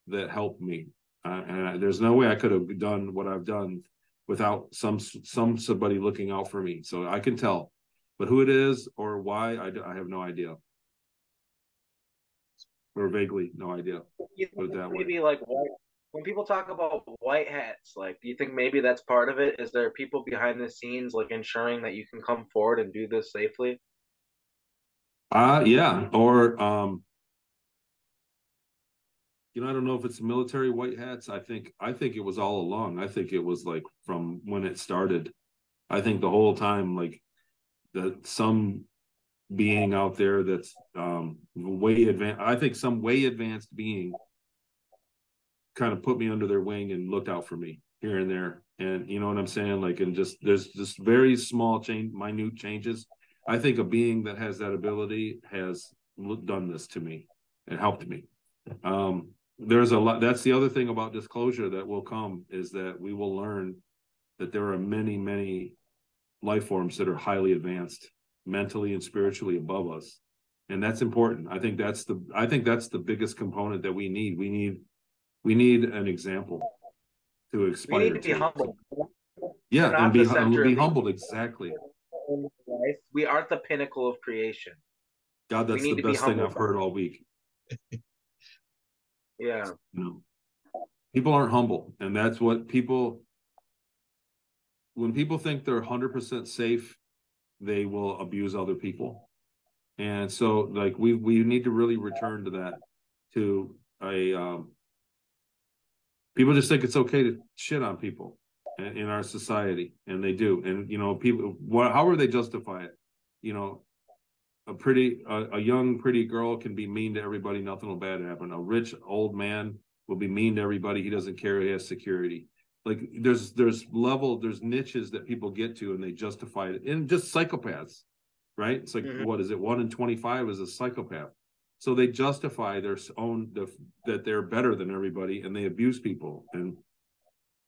that help me. And there's no way I could have done what I've done without somebody looking out for me. So I can tell, but who it is or why, I have no idea, or vaguely no idea. Maybe like when people talk about white hats, like, do you think maybe that's part of it? Is there people behind the scenes, like, ensuring that you can come forward and do this safely? Yeah, or I don't know if it's military white hats. I think it was all along. I think it was like from when it started. I think the whole time, like, that some being out there that's way advanced. I think some way advanced being kind of put me under their wing and looked out for me here and there. And you know what I'm saying? Like, and there's just very small minute changes. I think a being that has that ability has done this to me and helped me. There's a lot. That's the other thing about disclosure that will come, is that we will learn that there are many, many life forms that are highly advanced mentally and spiritually above us. and that's important. I think that's the biggest component that we need. We need an example to aspire We need to be to. humble. Yeah, We're and not the center be of humbled. Exactly. We aren't the pinnacle of creation. God, We that's need the to be best thing humble. I've heard all week. Yeah. You know, people aren't humble, and that's what people. When people think they're 100% safe, they will abuse other people. And so, like, we need to really return to that. To a people just think it's okay to shit on people in our society, and they do. And you know, people, however they justify it, you know, a young pretty girl can be mean to everybody, nothing will bad happen. A rich old man will be mean to everybody, he doesn't care, he has security. Like there's niches that people get to, and they justify it. And just psychopaths, right? It's like, what is it, 1 in 25 is a psychopath. So they justify their own that they're better than everybody, and they abuse people. And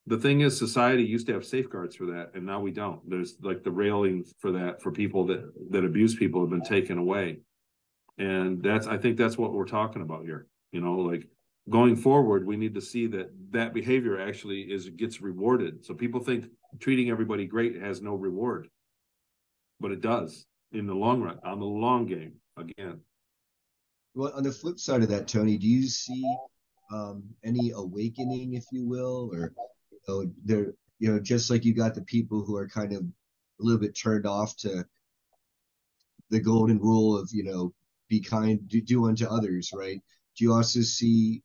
the thing is, society used to have safeguards for that, and now we don't. There's like the railing for that, for people that abuse people, have been taken away. And I think that's what we're talking about here. You know, like going forward, we need to see that behavior actually gets rewarded. So people think treating everybody great has no reward, but it does in the long run, on the long game. Again. Well, on the flip side of that, Tony, do you see any awakening, if you will, or just like you got the people who are kind of a little bit turned off to the golden rule of, be kind, do unto others, right? Do you also see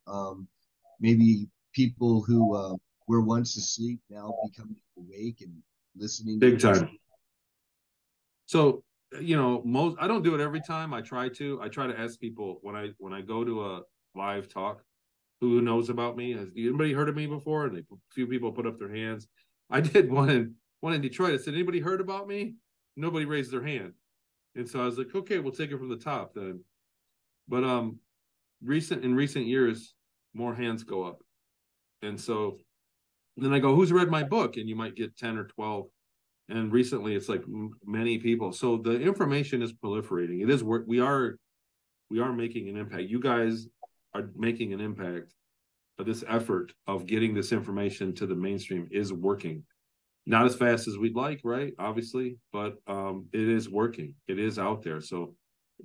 maybe people who were once asleep now becoming awake and listening? Big time. So, I don't do it every time. I try to ask people when I go to a live talk, who knows about me? Has anybody heard of me before? And a few people put up their hands. I did one in Detroit. I said, anybody heard about me? Nobody raised their hand. And so I was like, okay, we'll take it from the top then. But in recent years, more hands go up. And so then I go, who's read my book? And you might get 10 or 12. And recently it's like many people. So the information is proliferating. It is work. We are making an impact. You guys are making an impact. But this effort of getting this information to the mainstream is working. Not as fast as we'd like, right? Obviously, but it is working. It is out there. So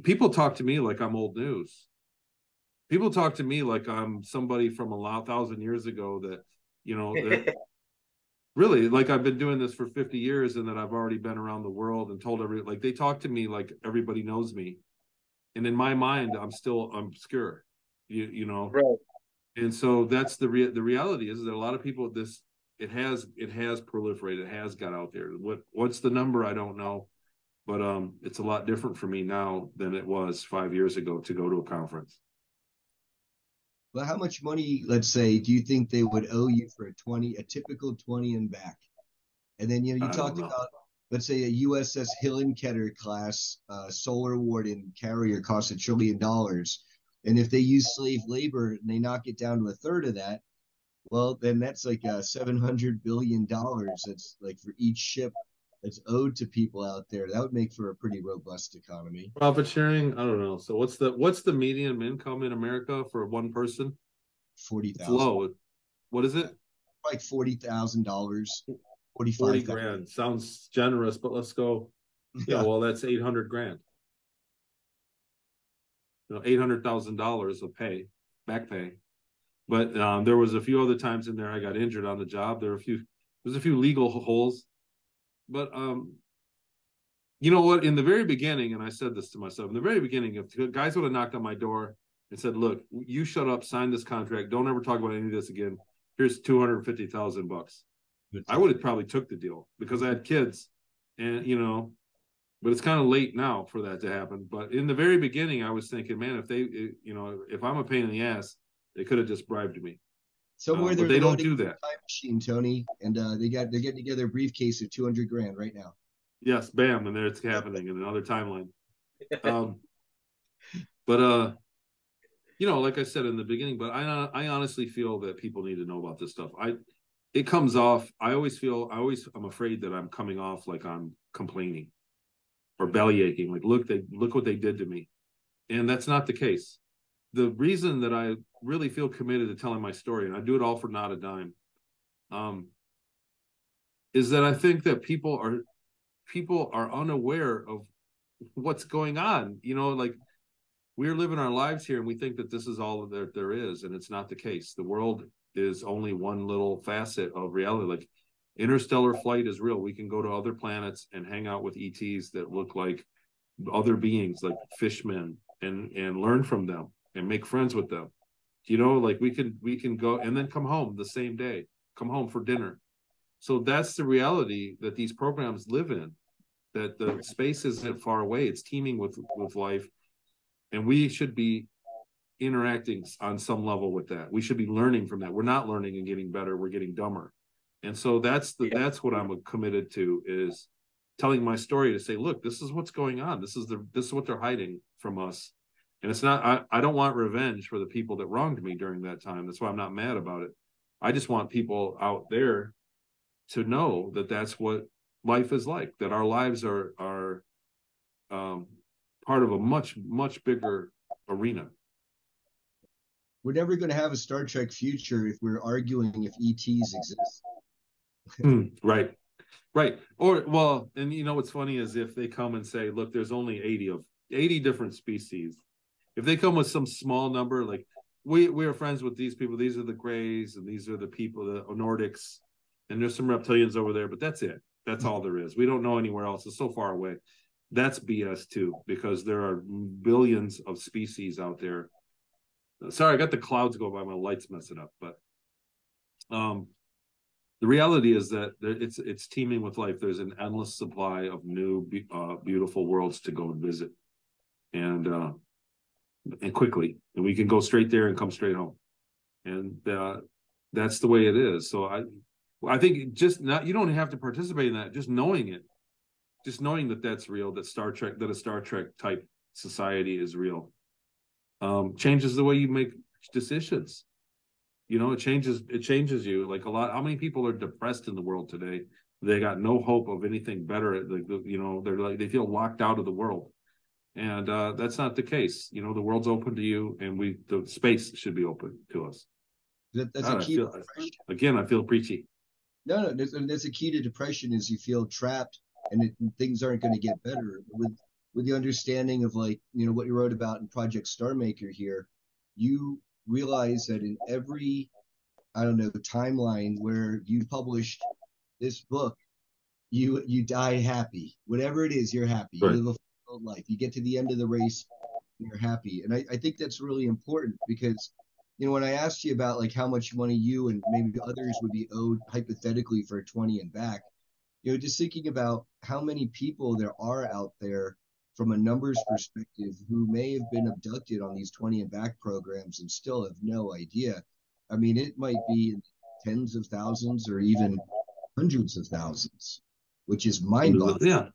people talk to me like I'm old news. People talk to me like I'm somebody from 1,000 years ago that, that really, like I've been doing this for 50 years and that I've already been around the world and told like they talk to me like everybody knows me. And in my mind, I'm still obscure, Right. And so that's the reality is that a lot of people, it has proliferated, it has got out there. What's the number? I don't know. But it's a lot different for me now than it was 5 years ago to go to a conference. Well, how much money, let's say, do you think they would owe you for a typical 20 and back? And then, you talked about, let's say, a USS Hillenketter class solar warden carrier costs $1 trillion. And if they use slave labor and they knock it down to a third of that, well, then that's like $700 billion. That's like for each ship that's owed to people out there. That would make for a pretty robust economy. Profit sharing, I don't know. So what's the median income in America for one person? 40,000. Low. What is it? Like $40,000. 40 grand. Sounds generous, but let's go. Yeah, well, that's 800 grand. $800,000 of back pay. But there was a few other times in there I got injured on the job. There's a few legal holes. But you know what? In the very beginning, and I said this to myself, in the very beginning, if guys would have knocked on my door and said, look, you shut up, sign this contract, don't ever talk about any of this again. Here's $250,000. I would have probably took the deal because I had kids and, but it's kind of late now for that to happen. But in the very beginning, I was thinking, man, if I'm a pain in the ass, they could have just bribed me. Somewhere they don't do that. Time machine, Tony, and they're getting together a briefcase of 200 grand right now. Yes, bam, and there it's happening in another timeline. Like I said in the beginning, but I honestly feel that people need to know about this stuff. It comes off. I'm afraid that I'm coming off like I'm complaining or belly aching. Like, look what they did to me. And that's not the case. The reason that I really feel committed to telling my story, and I do it all for not a dime, is that I think that people are unaware of what's going on. You know, like, we're living our lives here and we think that this is all that there is, and it's not the case. The world is only one little facet of reality. Like, interstellar flight is real. We can go to other planets and hang out with ETs that look like other beings, like fishmen, and learn from them and make friends with them. You know, like, we can go and then come home the same day, come home for dinner. So that's the reality that these programs live in, that the space isn't far away. It's teeming with life. And we should be interacting on some level with that. We should be learning from that. We're not learning and getting better. We're getting dumber. And so that's what I'm committed to, is telling my story to say, look, this is what's going on. This is what they're hiding from us. And it's not, I don't want revenge for the people that wronged me during that time. That's why I'm not mad about it. I just want people out there to know that that's what life is like, that our lives are part of a much, much bigger arena. We're never going to have a Star Trek future if we're arguing if ETs exist. Right. Or, well, and you know what's funny is if they come and say, look, there's only 80 different species. If they come with some small number, like, we are friends with these people, these are the Greys, and these are the people, the Nordics, and there's some reptilians over there, but that's it. That's all there is. We don't know anywhere else. It's so far away. That's BS too, because there are billions of species out there. Sorry, I got the clouds going by. My lights mess it up. But the reality is that it's teeming with life. There's an endless supply of new, beautiful worlds to go and visit, and quickly. And we can go straight there and come straight home. And that's the way it is. So I think you don't have to participate in that. Just knowing it. Just knowing that that's real, that a Star Trek type society is real, changes the way you make decisions. You know, it changes you. Like, how many people are depressed in the world today? They got no hope of anything better. You know, they feel locked out of the world. And that's not the case. You know, the world's open to you, and the space should be open to us. That's a key. I feel preachy. No, there's a key to depression, is you feel trapped and things aren't going to get better. With the understanding of, like, you know, what you wrote about in Project Star Maker here, you realize that in every, I don't know, timeline where you published this book, you die happy. Whatever it is, you're happy. Right. You live a fulfilled life. You get to the end of the race, you're happy. And I think that's really important, because, you know, when I asked you about, like, how much money you and maybe others would be owed hypothetically for 20 and back, you know, just thinking about how many people there are out there from a numbers perspective who may have been abducted on these 20 and back programs and still have no idea. I mean, it might be tens of thousands or even hundreds of thousands, which is mind-boggling. Yeah,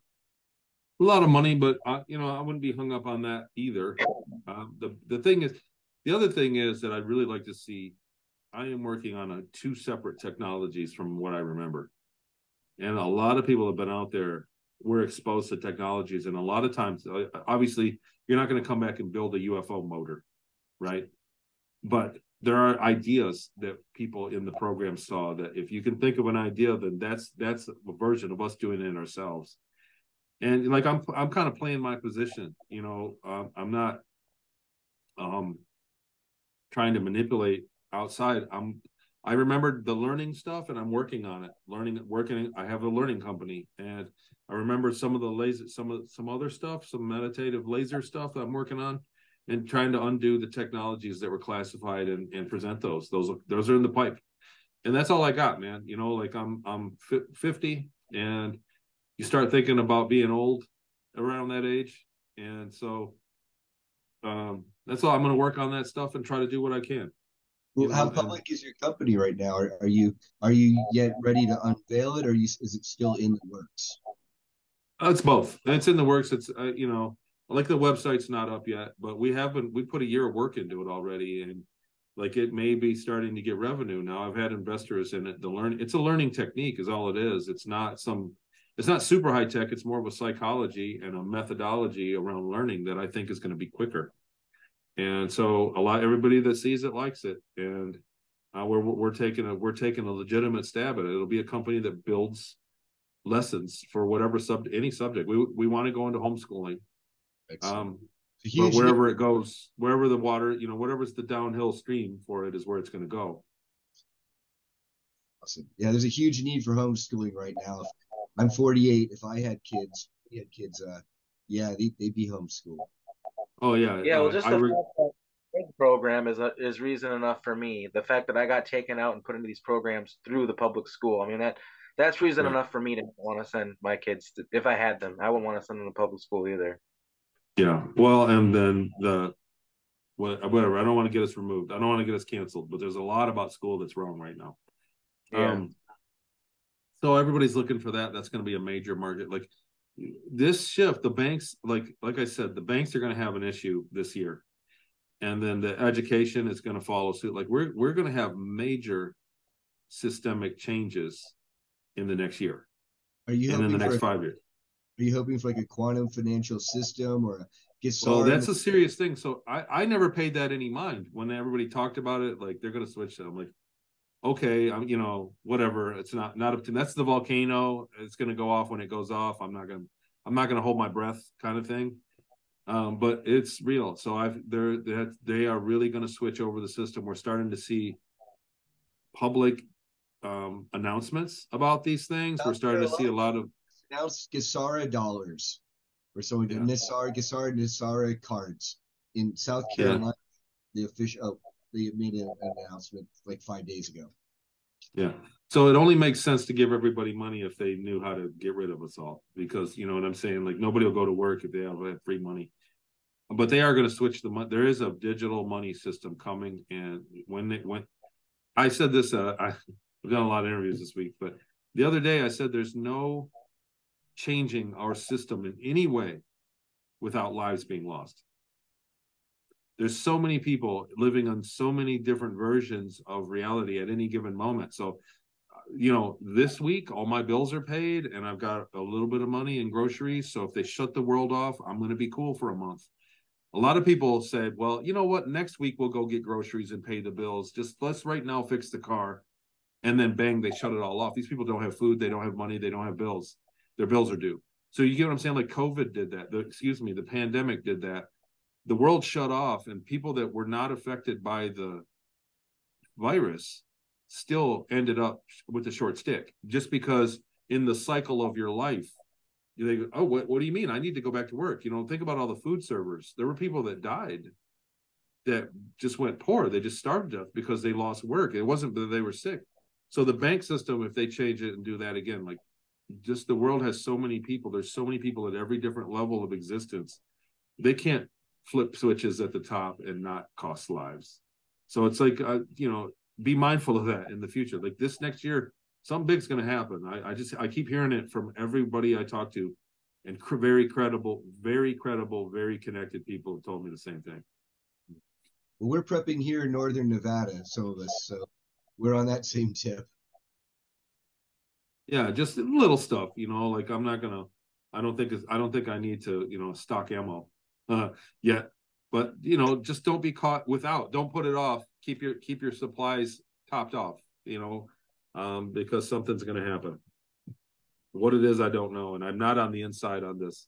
a lot of money, but you know, I wouldn't be hung up on that either. The other thing is that I'd really like to see. I am working on two separate technologies from what I remember, and a lot of people have been out there. We're exposed to technologies, and a lot of times, obviously, you're not going to come back and build a UFO motor, right? But there are ideas that people in the program saw that if you can think of an idea, then that's a version of us doing it ourselves. And, like, I'm kind of playing my position, you know. I'm not trying to manipulate outside. I remembered the learning stuff, and I'm working on it. Working. I have a learning company, and I remember some of the laser, some other stuff, some meditative laser stuff that I'm working on, and trying to undo the technologies that were classified and present those. Those are in the pipe, and that's all I got, man. You know, like, I'm 50, and you start thinking about being old around that age, and so that's all. I'm going to work on that stuff and try to do what I can. Well, how public is your company right now? Are you yet ready to unveil it, or is it still in the works? It's both. It's in the works. It's you know, like, the website's not up yet, but we put a year of work into it already, and, like, it may be starting to get revenue now. I've had investors in it. It's a learning technique is all it is. It's not super high tech. It's more of a psychology and a methodology around learning that I think is going to be quicker. And so everybody that sees it likes it. And we're taking a legitimate stab at it. It'll be a company that builds lessons for whatever any subject. We want to go into homeschooling. But wherever it goes, wherever the water, whatever's the downhill stream for it is where it's going to go. Awesome. Yeah, there's a huge need for homeschooling right now. I'm 48. If I had kids, yeah, they'd be homeschooled. Oh yeah. Yeah, well, just the program is reason enough for me. The fact that I got taken out and put into these programs through the public school. I mean, that's reason enough for me to want to send my kids if I had them. I wouldn't want to send them to public school either. Yeah. Well, and then whatever. I don't want to get us removed. I don't want to get us canceled. But there's a lot about school that's wrong right now. Yeah. So everybody's looking for that. That's going to be a major market. Like this shift, the banks, like I said, the banks are going to have an issue this year, and then the education is going to follow suit. Like we're going to have major systemic changes in the next year, and in the next 5 years. Are you hoping for like a quantum financial system or a Well, that's a serious thing. So I never paid that any mind when everybody talked about it. Like they're going to switch that. I'm like, okay, whatever. It's not up to. That's the volcano. It's going to go off when it goes off. I'm not going to hold my breath, kind of thing. But it's real. So they are really going to switch over the system. We're starting to see public announcements about these things. We're starting to see a lot of announced Gesara dollars, or someone did Gesara cards in South Carolina. The official. They made an announcement like 5 days ago. Yeah. So it only makes sense to give everybody money if they knew how to get rid of us all, because you know what I'm saying? Like nobody will go to work if they have free money. But they are going to switch the money. There is a digital money system coming. And when I said this, I've done a lot of interviews this week, but the other day I said there's no changing our system in any way without lives being lost. There's so many people living on so many different versions of reality at any given moment. So, this week, all my bills are paid and I've got a little bit of money in groceries. So if they shut the world off, I'm going to be cool for a month. A lot of people said, well, you know what? Next week, we'll go get groceries and pay the bills. Just let's right now fix the car. And then bang, they shut it all off. These people don't have food. They don't have money. They don't have bills. Their bills are due. So you get what I'm saying? Like COVID did that. The pandemic did that. The world shut off, and people that were not affected by the virus still ended up with the short stick, just because in the cycle of your life, they go, oh, what do you mean? I need to go back to work. Think about all the food servers. There were people that died that just went poor. They just starved to death because they lost work. It wasn't that they were sick. So the bank system, if they change it and do that again, like just the world has so many people. There's so many people at every different level of existence. They can't flip switches at the top and not cost lives. So it's like, be mindful of that in the future. Like this next year, something big's going to happen. I keep hearing it from everybody I talk to, and very credible, very connected people have told me the same thing. Well, we're prepping here in Northern Nevada, some of us, so we're on that same tip. Yeah, just little stuff, like I don't think I need to, stock ammo yet, but just don't be caught don't put it off. Keep your supplies topped off, because something's going to happen. What it is, I don't know. And I'm not on the inside on this.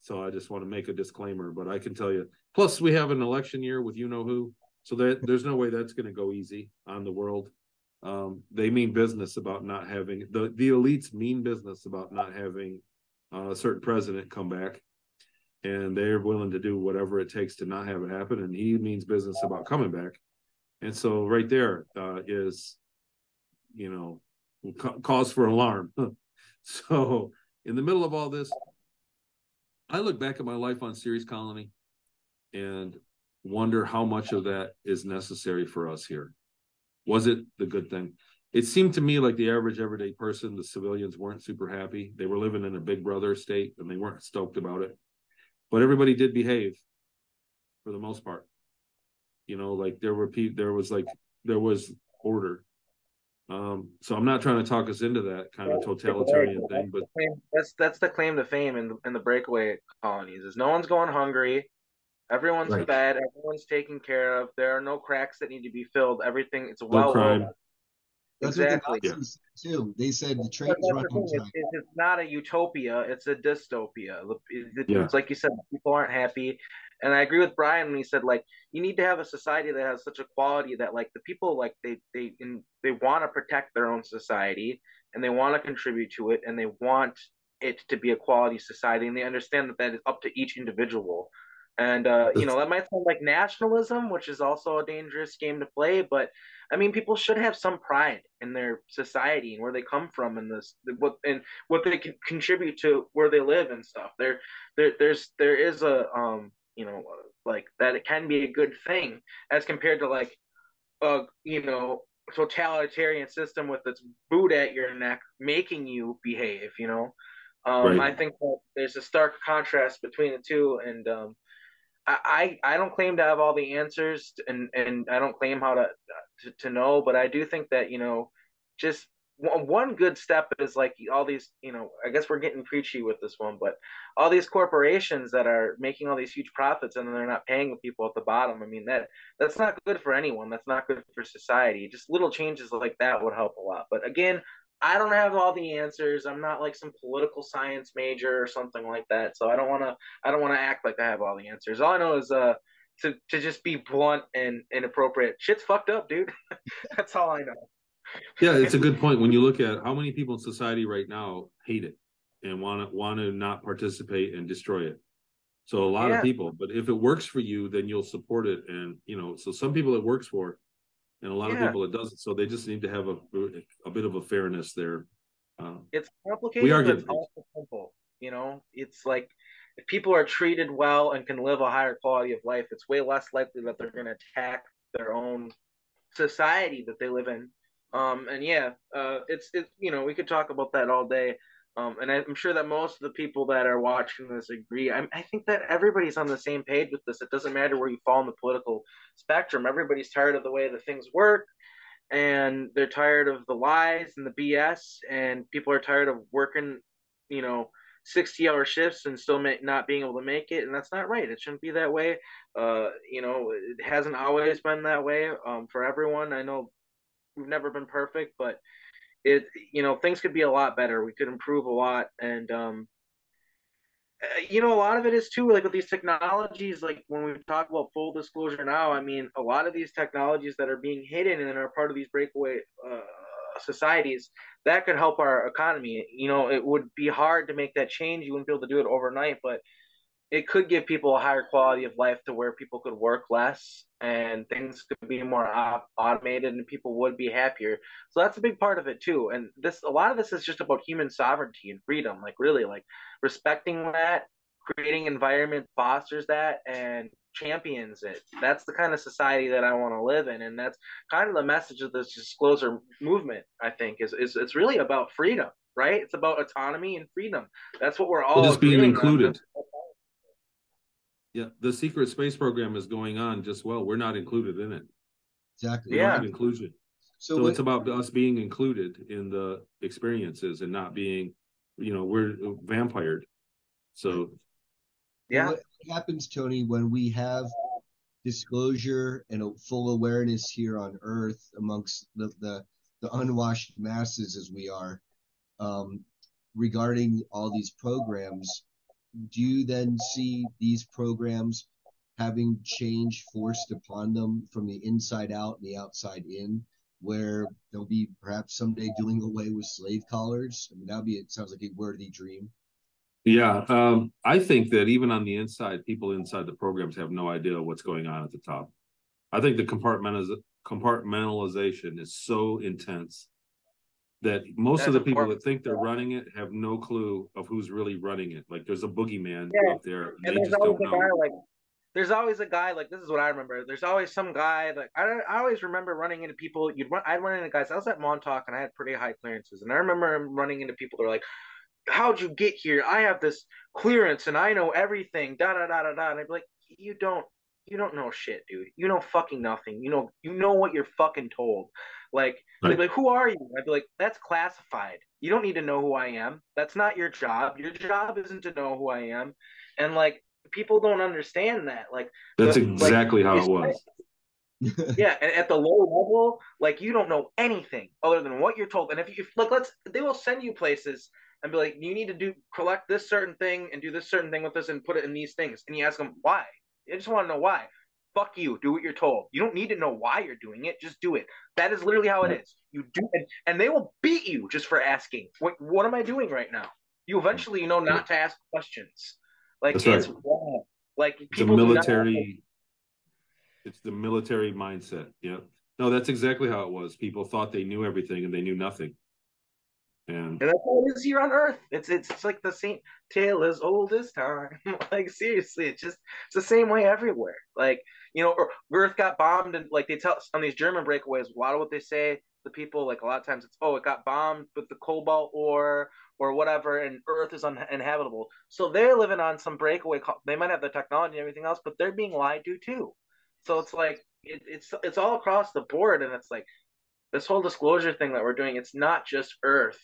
So I just want to make a disclaimer, but I can tell you, plus we have an election year with who, so there's no way that's going to go easy on the world. They mean business about not having the elites mean business about not having a certain president come back, and they're willing to do whatever it takes to not have it happen. And he means business about coming back. And so right there is, cause for alarm. So in the middle of all this, I look back at my life on Ceres Colony and wonder how much of that is necessary for us here. Was it the good thing? It seemed to me like the average everyday person, the civilians weren't super happy. They were living in a big brother state and they weren't stoked about it. But everybody did behave for the most part. Like there was order. So I'm not trying to talk us into that kind of totalitarian thing, but that's the claim to fame in the breakaway colonies is no one's going hungry. Everyone's Right. fed, everyone's taken care of. There are no cracks that need to be filled. Everything, it's a No well-oiled. crime. That's what the Exactly. Yeah. Nazis said too. They said the But train's that's the running thing. tight. It's not a utopia. It's a dystopia. Yeah. It's like you said, people aren't happy. And I agree with Brian when he said, like, you need to have a society that has such a quality that, like, the people, like, they want to protect their own society, and they want to contribute to it, and they want it to be a quality society, and they understand that that is up to each individual. And that might sound like nationalism, which is also a dangerous game to play, but I mean, people should have some pride in their society and where they come from, and what they can contribute to where they live and stuff. There is a like that. It can be a good thing as compared to like a totalitarian system with its boot at your neck, making you behave. Right. I think that there's a stark contrast between the two, and I don't claim to have all the answers, and I don't claim how to know, but I do think that just one good step is like all these, I guess we're getting preachy with this one, but all these corporations that are making all these huge profits and they're not paying the people at the bottom. I mean, that's not good for anyone. That's not good for society. Just little changes like that would help a lot. But again, I don't have all the answers. I'm not like some political science major or something like that. So I don't want to act like I have all the answers. All I know is to just be blunt and inappropriate. Shit's fucked up, dude. That's all I know. Yeah, it's a good point. When you look at how many people in society right now hate it and want to not participate and destroy it. So a lot of Yeah, people, but if it works for you, then you'll support it. And so some people it works for, and a lot of yeah. people it doesn't. So they just need to have a bit of a fairness there. It's We are complicated, but getting it's there. also simple. It's like if people are treated well and can live a higher quality of life, it's way less likely that they're going to attack their own society that they live in. And yeah, it's we could talk about that all day. And I'm sure that most of the people that are watching this agree. I think that everybody's on the same page with this. It doesn't matter where you fall in the political spectrum. Everybody's tired of the way that things work, and they're tired of the lies and the BS, and people are tired of working, you know, 60-hour shifts and still not being able to make it, and that's not right. It shouldn't be that way. It hasn't always been that way for everyone. I know we've never been perfect, but things could be a lot better. We could improve a lot, and a lot of it is too like with these technologies, like when we talk about full disclosure now, I mean a lot of these technologies that are being hidden and are part of these breakaway societies that could help our economy. It would be hard to make that change. You wouldn't be able to do it overnight, but it could give people a higher quality of life to where people could work less and things could be more automated and people would be happier. So that's a big part of it too. And a lot of this is just about human sovereignty and freedom, like really like respecting that, creating environment fosters that and champions it. That's the kind of society that I want to live in. And that's kind of the message of this disclosure movement, I think, is it's really about freedom, right? It's about autonomy and freedom. That's what we're Well, all just being agreeing on. included. Yeah, the secret space program is going on just well. We're not included in it. Exactly. We don't Yeah. have inclusion. So So when, it's about us being included in the experiences and not being, we're vampired. So Yeah. what happens, Tony, when we have disclosure and a full awareness here on Earth amongst the unwashed masses as we are, regarding all these programs? Do you then see these programs having change forced upon them from the inside out and the outside in, where they'll be perhaps someday doing away with slave collars? I mean, it sounds like a worthy dream. yeah, I think that even on the inside, people inside the programs have no idea what's going on at the top. I think the compartmentalization is so intense that most That's of the people important. that think they're running it have no clue of who's really running it. Like there's a boogeyman Yeah. up there, and And they just don't know. there's always a guy like this is what I remember. There's always some guy like I always remember running into people. I'd run into guys. I was at Montauk and I had pretty high clearances, and I remember running into people that are like, "How'd you get here? I have this clearance and I know everything." Da da da da da. And I'd be like, "You don't know shit, dude. You know fucking nothing. You know what you're fucking told." Like they'd Right. be like, "Who are you?" I'd be like, "That's classified. You don't need to know who I am. That's not your job. Your job isn't to know who I am." And like people don't understand that. Like that's exactly how it was. Yeah, and at the low level, like you don't know anything other than what you're told. And if like they will send you places and be like, you need to collect this certain thing and do this certain thing with this and put it in these things. And you ask them why. I just want to know why. Fuck you. Do what you're told. You don't need to know why you're doing it. Just do it. That is literally how it is. You do it, and they will beat you just for asking. What am I doing right now? You eventually know not to ask questions. Like That's it's right. wrong. Like It's the military mindset. Yeah. No, that's exactly how it was. People thought they knew everything and they knew nothing. And that's how it is here on Earth. It's like the same tale as old as time. Like seriously, it's the same way everywhere. Like Earth got bombed, and like they tell on these German breakaways, a lot of what they say the people like a lot of times it's it got bombed with the Cobalt War or whatever, and Earth is uninhabitable. So they're living on some breakaway. They might have the technology and everything else, but they're being lied to too. So it's like it's all across the board, and it's like this whole disclosure thing that we're doing. It's not just Earth.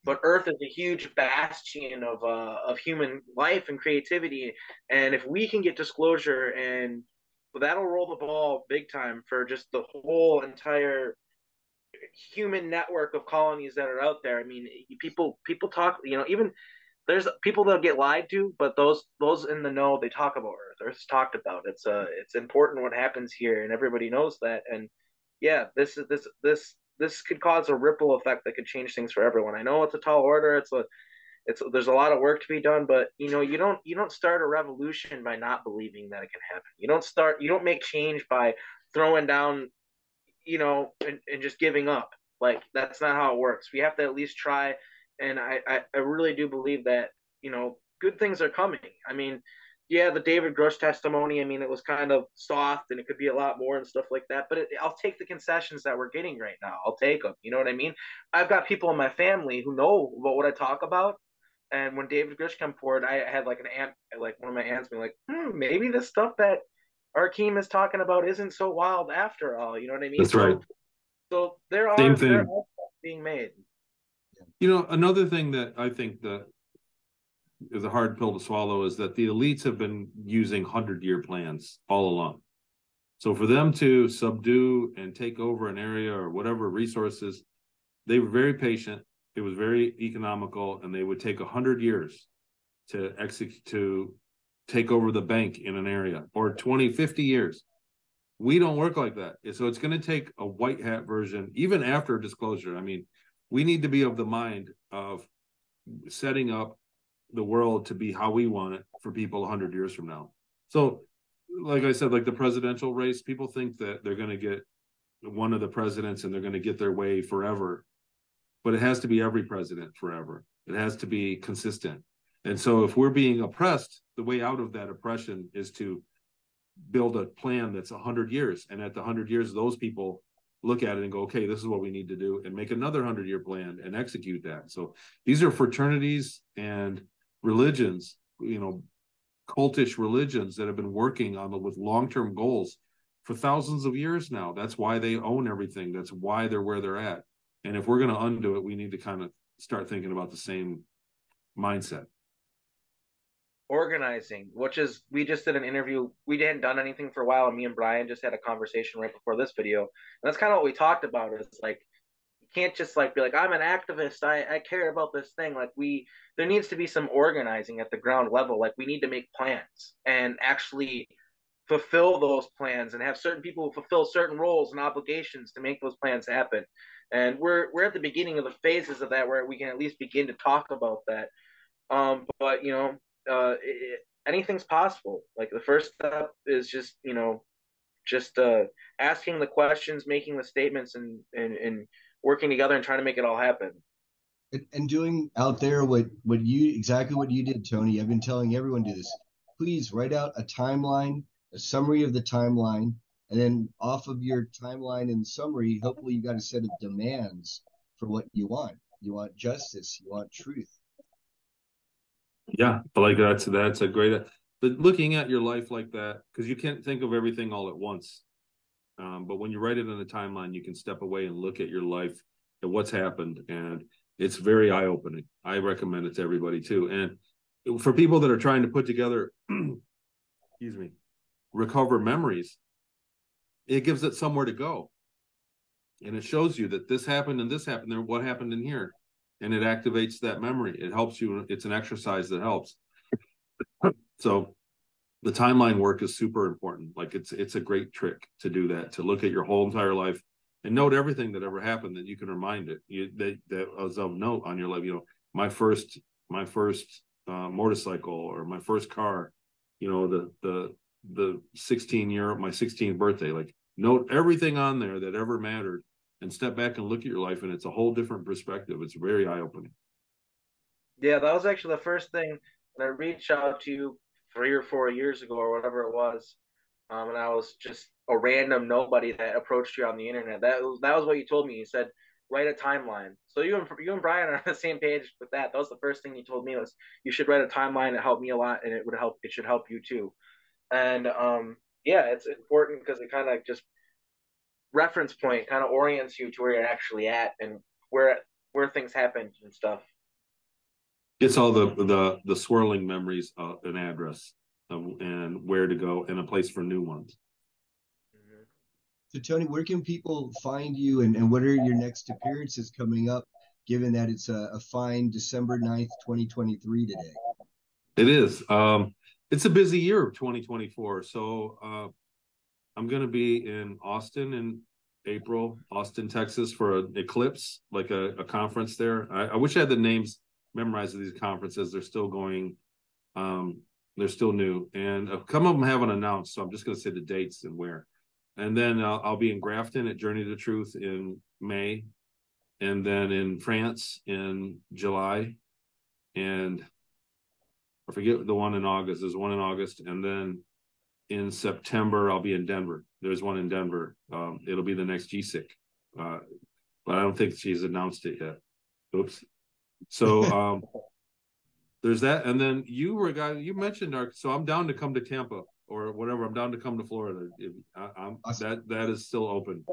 But Earth is a huge bastion of human life and creativity, and if we can get disclosure, and that'll roll the ball big time for just the whole entire human network of colonies that are out there. I mean, people talk, even there's people that get lied to, but those in the know, they talk about Earth. Earth's talked about. It's important what happens here, and everybody knows that. And yeah, this could cause a ripple effect that could change things for everyone. I know it's a tall order. There's a lot of work to be done, but you don't start a revolution by not believing that it can happen. You don't make change by throwing down, and just giving up. Like that's not how it works. We have to at least try. And I really do believe that, good things are coming. I mean, yeah, the David Grush testimony, I mean, it was kind of soft and it could be a lot more and stuff like that. But I'll take the concessions that we're getting right now. I'll take them. You know what I mean? I've got people in my family who know about what I talk about. And when David Grush came forward, I had like an aunt, like one of my aunts being like, maybe the stuff that Arkheim is talking about isn't so wild after all. You know what I mean? That's right. So there Same are thing. being made. Another thing that I think that is a hard pill to swallow is that the elites have been using 100-year plans all along. So for them to subdue and take over an area or whatever resources, they were very patient. It was very economical, and they would take 100 years to execute, to take over the bank in an area, or 20, 50 years. We don't work like that. So it's going to take a white hat version, even after disclosure. I mean, we need to be of the mind of setting up the world to be how we want it for people 100 years from now. So, like I said, like the presidential race, people think that they're going to get one of the presidents and they're going to get their way forever. But it has to be every president forever. It has to be consistent. And so if we're being oppressed, the way out of that oppression is to build a plan that's 100 years. And at the 100 years, those people look at it and go, okay, this is what we need to do, and make another 100-year plan and execute that. So these are fraternities and religions, cultish religions that have been working with long-term goals for thousands of years now. That's why they own everything. That's why they're where they're at. And if we're going to undo it, we need to kind of start thinking about the same mindset. Organizing, we just did an interview. We hadn't done anything for a while, and me and Brian just had a conversation right before this video. And that's kind of what we talked about. Is like, you can't just like be like, I'm an activist, I care about this thing. Like there needs to be some organizing at the ground level. Like we need to make plans and actually fulfill those plans, and have certain people fulfill certain roles and obligations to make those plans happen. And we're at the beginning of the phases of that, where we can at least begin to talk about that. But anything's possible. Like the first step is just asking the questions, making the statements, and working together and trying to make it all happen. And doing out there exactly what you did, Tony. I've been telling everyone to do this. Please write out a timeline, a summary of the timeline, and then off of your timeline and summary, hopefully you got a set of demands for what you want. You want justice, you want truth. Yeah, like that's a great. But looking at your life like that, because you can't think of everything all at once. But when you write it in a timeline, you can step away and look at your life and what's happened, and it's very eye-opening. I recommend it to everybody too. And for people that are trying to put together excuse me, recover memories, it gives it somewhere to go. And it shows you that this happened and this happened there, what happened in here. And it activates that memory. It helps you. It's an exercise that helps. So the timeline work is super important. Like it's a great trick to do that, to look at your whole entire life and note everything that ever happened that you can remind it. That was of note on your life. You know, my first motorcycle, or my first car, you know, the 16-year, my 16th birthday, like note everything on there that ever mattered and step back and look at your life. And it's a whole different perspective. It's very eye-opening. Yeah, that was actually the first thing when I reached out to you 3 or 4 years ago or whatever it was. And I was just a random nobody that approached you on the internet. That was what you told me. You said write a timeline. So you and Brian are on the same page with that. That was the first thing you told me, was you should write a timeline. It helped me a lot, and it should help you too. And yeah, it's important because it kind of just reference point kind of orients you to where you're actually at and where things happen and stuff. It's all the swirling memories, an address, and where to go, and a place for new ones. So Tony, where can people find you, and what are your next appearances coming up, given that it's a fine December 9th, 2023 today? It is. It's a busy year of 2024. So I'm going to be in Austin in April, Austin, Texas, for an Eclipse, like a conference there. I wish I had the names memorized of these conferences. They're still going. They're still new, and some of them haven't announced. So I'm just going to say the dates and where. And then I'll be in Grafton at Journey to Truth in May, and then in France in July, and I forget the one in August. There's one in August, and then in September I'll be in Denver. There's one in Denver. It'll be the next GSIC, but I don't think she's announced it yet. Oops. So there's that, and then you mentioned so I'm down to come to Tampa or whatever. I'm down to come to Florida. Awesome. That is still open.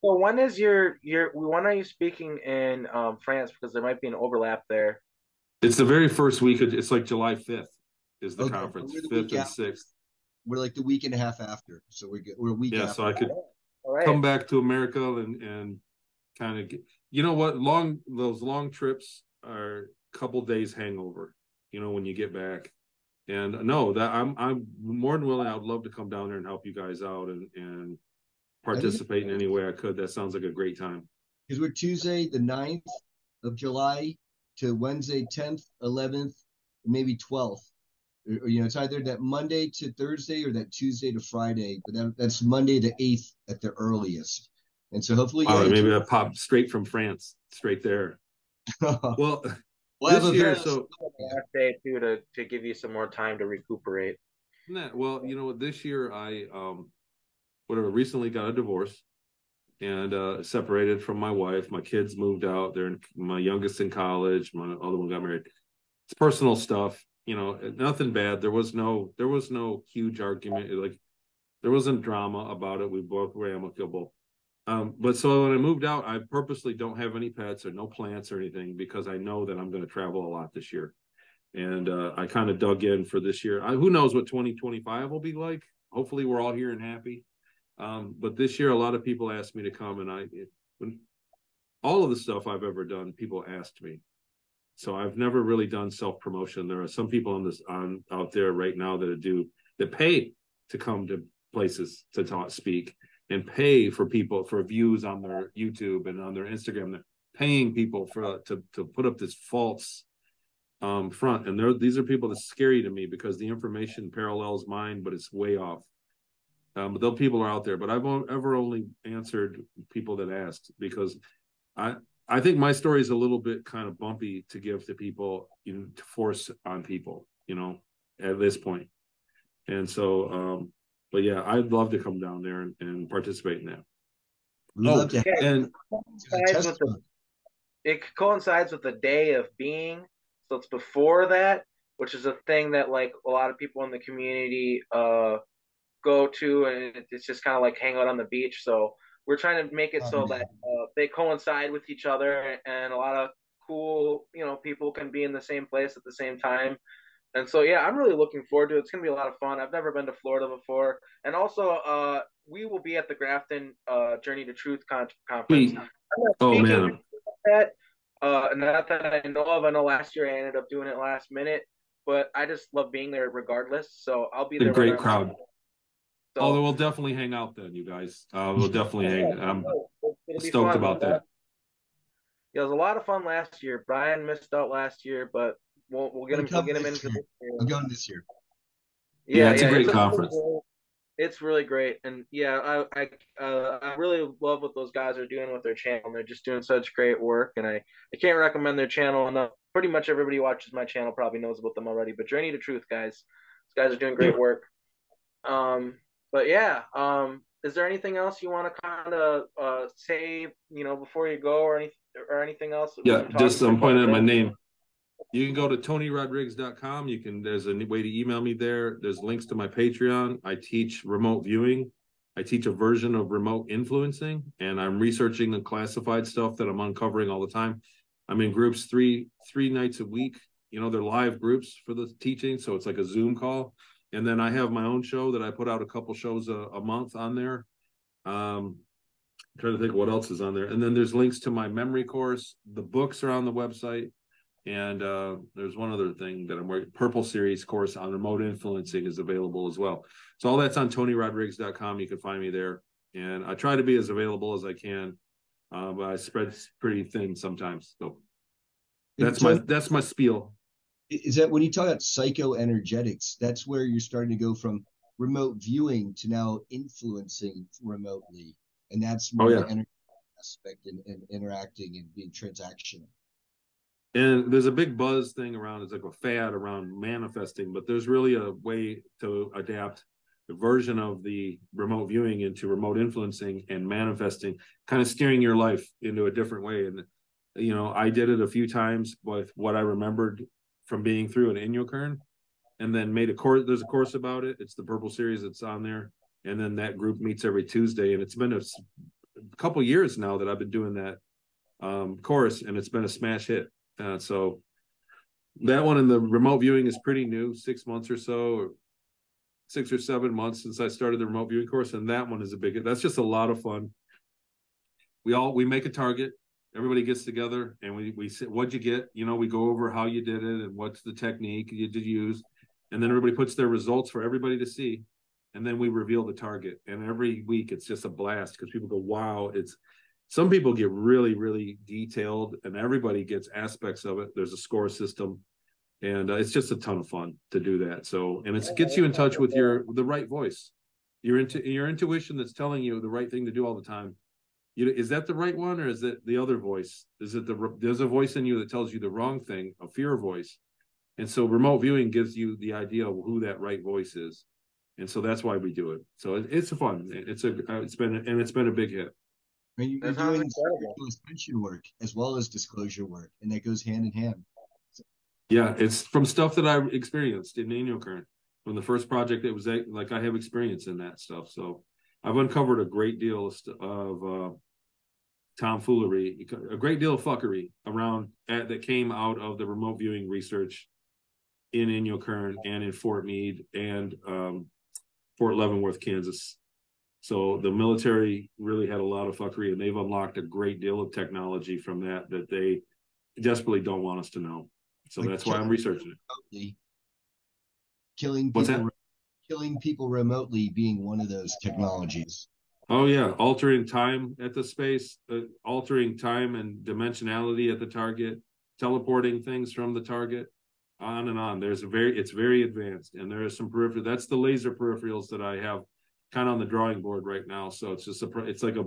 So when is when are you speaking in France? Because there might be an overlap there. It's the very first week. It's like July 5th is the Okay. conference. We're the 5th week and after. 6th. We're like the week and a half after, so we're a week Yeah, after. so I could All right. come back to America and kind of get, you know what, those long trips are a couple days hangover, you know, when you get back. And no, that I'm more than willing. I would love to come down there and help you guys out and participate in any way I could. That sounds like a great time. Because we're Tuesday the 9th of July to Wednesday 10th, 11th, maybe 12th. Or, you know, it's either that Monday to Thursday or that Tuesday to Friday, but that's Monday the 8th at the earliest. And so hopefully, Maybe I popped straight from France, straight there. Well, this year, so last day too to give you some more time to recuperate. Well, you know, this year I recently got a divorce and separated from my wife. My kids moved out. My youngest in college. My other one got married. It's personal stuff, you know, nothing bad. There was no huge argument. Like there wasn't drama about it. We both were amicable. But so when I moved out, I purposely don't have any pets or no plants or anything because I know that I'm going to travel a lot this year. And I kind of dug in for this year. Who knows what 2025 will be like? Hopefully we're all here and happy. But this year, a lot of people asked me to come, and all of the stuff I've ever done, people asked me. So I've never really done self-promotion. There are some people out there right now that pay to come to places to speak, and pay for views on their YouTube and on their Instagram. They're paying people to put up this false front. And these are people that's scary to me because the information parallels mine, but it's way off. But those people are out there, but I've ever only answered people that asked because I think my story is a little bit kind of bumpy to give to people, you know, to force on people, you know, at this point. And so, but yeah, I'd love to come down there and participate in that. It coincides with the day of being, so it's before that, which is a thing that like a lot of people in the community go to, and it's just kind of like hang out on the beach. So we're trying to make it so that they coincide with each other, and a lot of cool, you know, people can be in the same place at the same time. And so, yeah, I'm really looking forward to it. It's going to be a lot of fun. I've never been to Florida before. And also, we will be at the Grafton Journey to Truth conference. Sweet. Oh Speaking of man, that, not that I know of. I know last year I ended up doing it last minute, but I just love being there regardless. So I'll be a there great whether I'm on. crowd. So Although we'll definitely hang out then, you guys. We'll definitely hang. I'm it'll be stoked fun. about that. It was a lot of fun last year. Brian missed out last year, but we'll get He'll him. We'll come get him in this for year. this year. I'm going this year. Yeah, Yeah, it's a yeah, great conference. it's really great, and yeah, I really love what those guys are doing with their channel. They're just doing such great work, and I can't recommend their channel enough. Pretty much everybody who watches my channel probably knows about them already. But Journey to Truth, guys, these guys are doing Yeah, great work. But yeah, is there anything else you want to kind of say, before you go, or anything else that we've yeah. been Just talking for quite pointing a at my bit? name. You can go to TonyRodrigues.com. There's a way to email me there. There's links to my Patreon. I teach remote viewing. I teach a version of remote influencing, and I'm researching the classified stuff that I'm uncovering all the time. I'm in groups three nights a week. They're live groups for the teaching, so it's like a Zoom call. And then I have my own show that I put out a couple shows a month on there. I'm trying to think what else is on there. And then there's links to my memory course. The books are on the website. And there's one other thing that I'm working. Purple Series course on remote influencing is available as well. So all that's on TonyRodrigues.com. You can find me there. And I try to be as available as I can, but I spread pretty thin sometimes. So that's my spiel. Is that when you talk about psychoenergetics, that's where you're starting to go from remote viewing to now influencing remotely. And that's Oh more yeah. the energy aspect and interacting and being transactional. And there's a big buzz thing around, it's like a fad around manifesting, but there's really a way to adapt the version of the remote viewing into remote influencing and manifesting, kind of steering your life into a different way. And, I did it a few times with what I remembered from being through an Inyokern, and then made a course. There's a course about it. It's the Purple Series. It's on there. And then that group meets every Tuesday. And it's been a couple years now that I've been doing that course, and it's been a smash hit. So that one in the remote viewing is pretty new, 6 months or so, or 6 or 7 months since I started the remote viewing course. And that one is that's just a lot of fun. We make a target. Everybody gets together and we say, what'd you get? We go over how you did it and what's the technique you did use. And then everybody puts their results for everybody to see. And then we reveal the target. And every week it's just a blast because people go, wow, some people get really, really detailed, and everybody gets aspects of it. There's a score system, and it's just a ton of fun to do that. So, and it gets you in touch with the right voice, your intuition that's telling you the right thing to do all the time. Is that the right one, or is it the other voice? There's a voice in you that tells you the wrong thing, a fear voice, and so remote viewing gives you the idea of who that right voice is, and so that's why we do it. So it's fun. It's been a big hit. And you're doing spiritual ascension work as well as disclosure work, and that goes hand in hand. Yeah, it's from stuff that I experienced in Inyokern. From the first project, it was like I have experience in that stuff. So I've uncovered a great deal of tomfoolery, a great deal of fuckery around that came out of the remote viewing research in Inyokern and in Fort Meade and Fort Leavenworth, Kansas. So the military really had a lot of fuckery, and they've unlocked a great deal of technology from that they desperately don't want us to know. So like that's why I'm researching it. Remotely, killing people remotely being one of those technologies. Oh yeah, altering time at the space, altering time and dimensionality at the target, teleporting things from the target, on and on. It's very advanced, and there is some peripheral. That's the laser peripherals that I have kind of on the drawing board right now. So it's just it's like a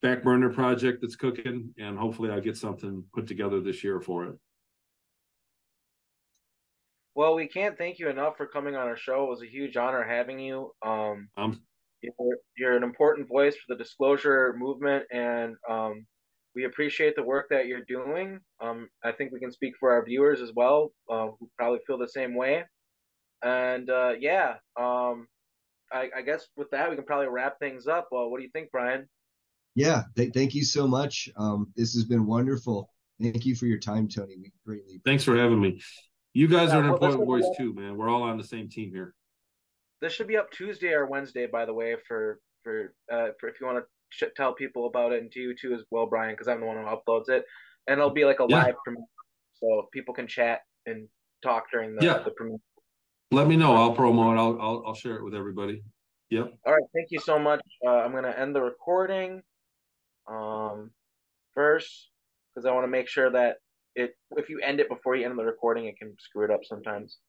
back burner project that's cooking, and hopefully I get something put together this year for it. Well, we can't thank you enough for coming on our show. It was a huge honor having you. You're an important voice for the disclosure movement, and we appreciate the work that you're doing. I think we can speak for our viewers as well, who probably feel the same way. And I guess with that, we can probably wrap things up. What do you think, Brian? Yeah, thank you so much. This has been wonderful. Thank you for your time, Tony. We greatly appreciate it. Thanks for having me. You guys are an Well, important voice too, man. We're all on the same team here. this should be up Tuesday or Wednesday, by the way, for if you want to tell people about it, and to you too as well, Brian, because I'm the one who uploads it, and it'll be like a Yeah. live premiere, so people can chat and talk during Yeah. the premiere. Let me know. I'll promo it. I'll share it with everybody. Yep. All right, thank you so much. I'm gonna end the recording first because I want to make sure that if you end it before you end the recording, it can screw it up sometimes.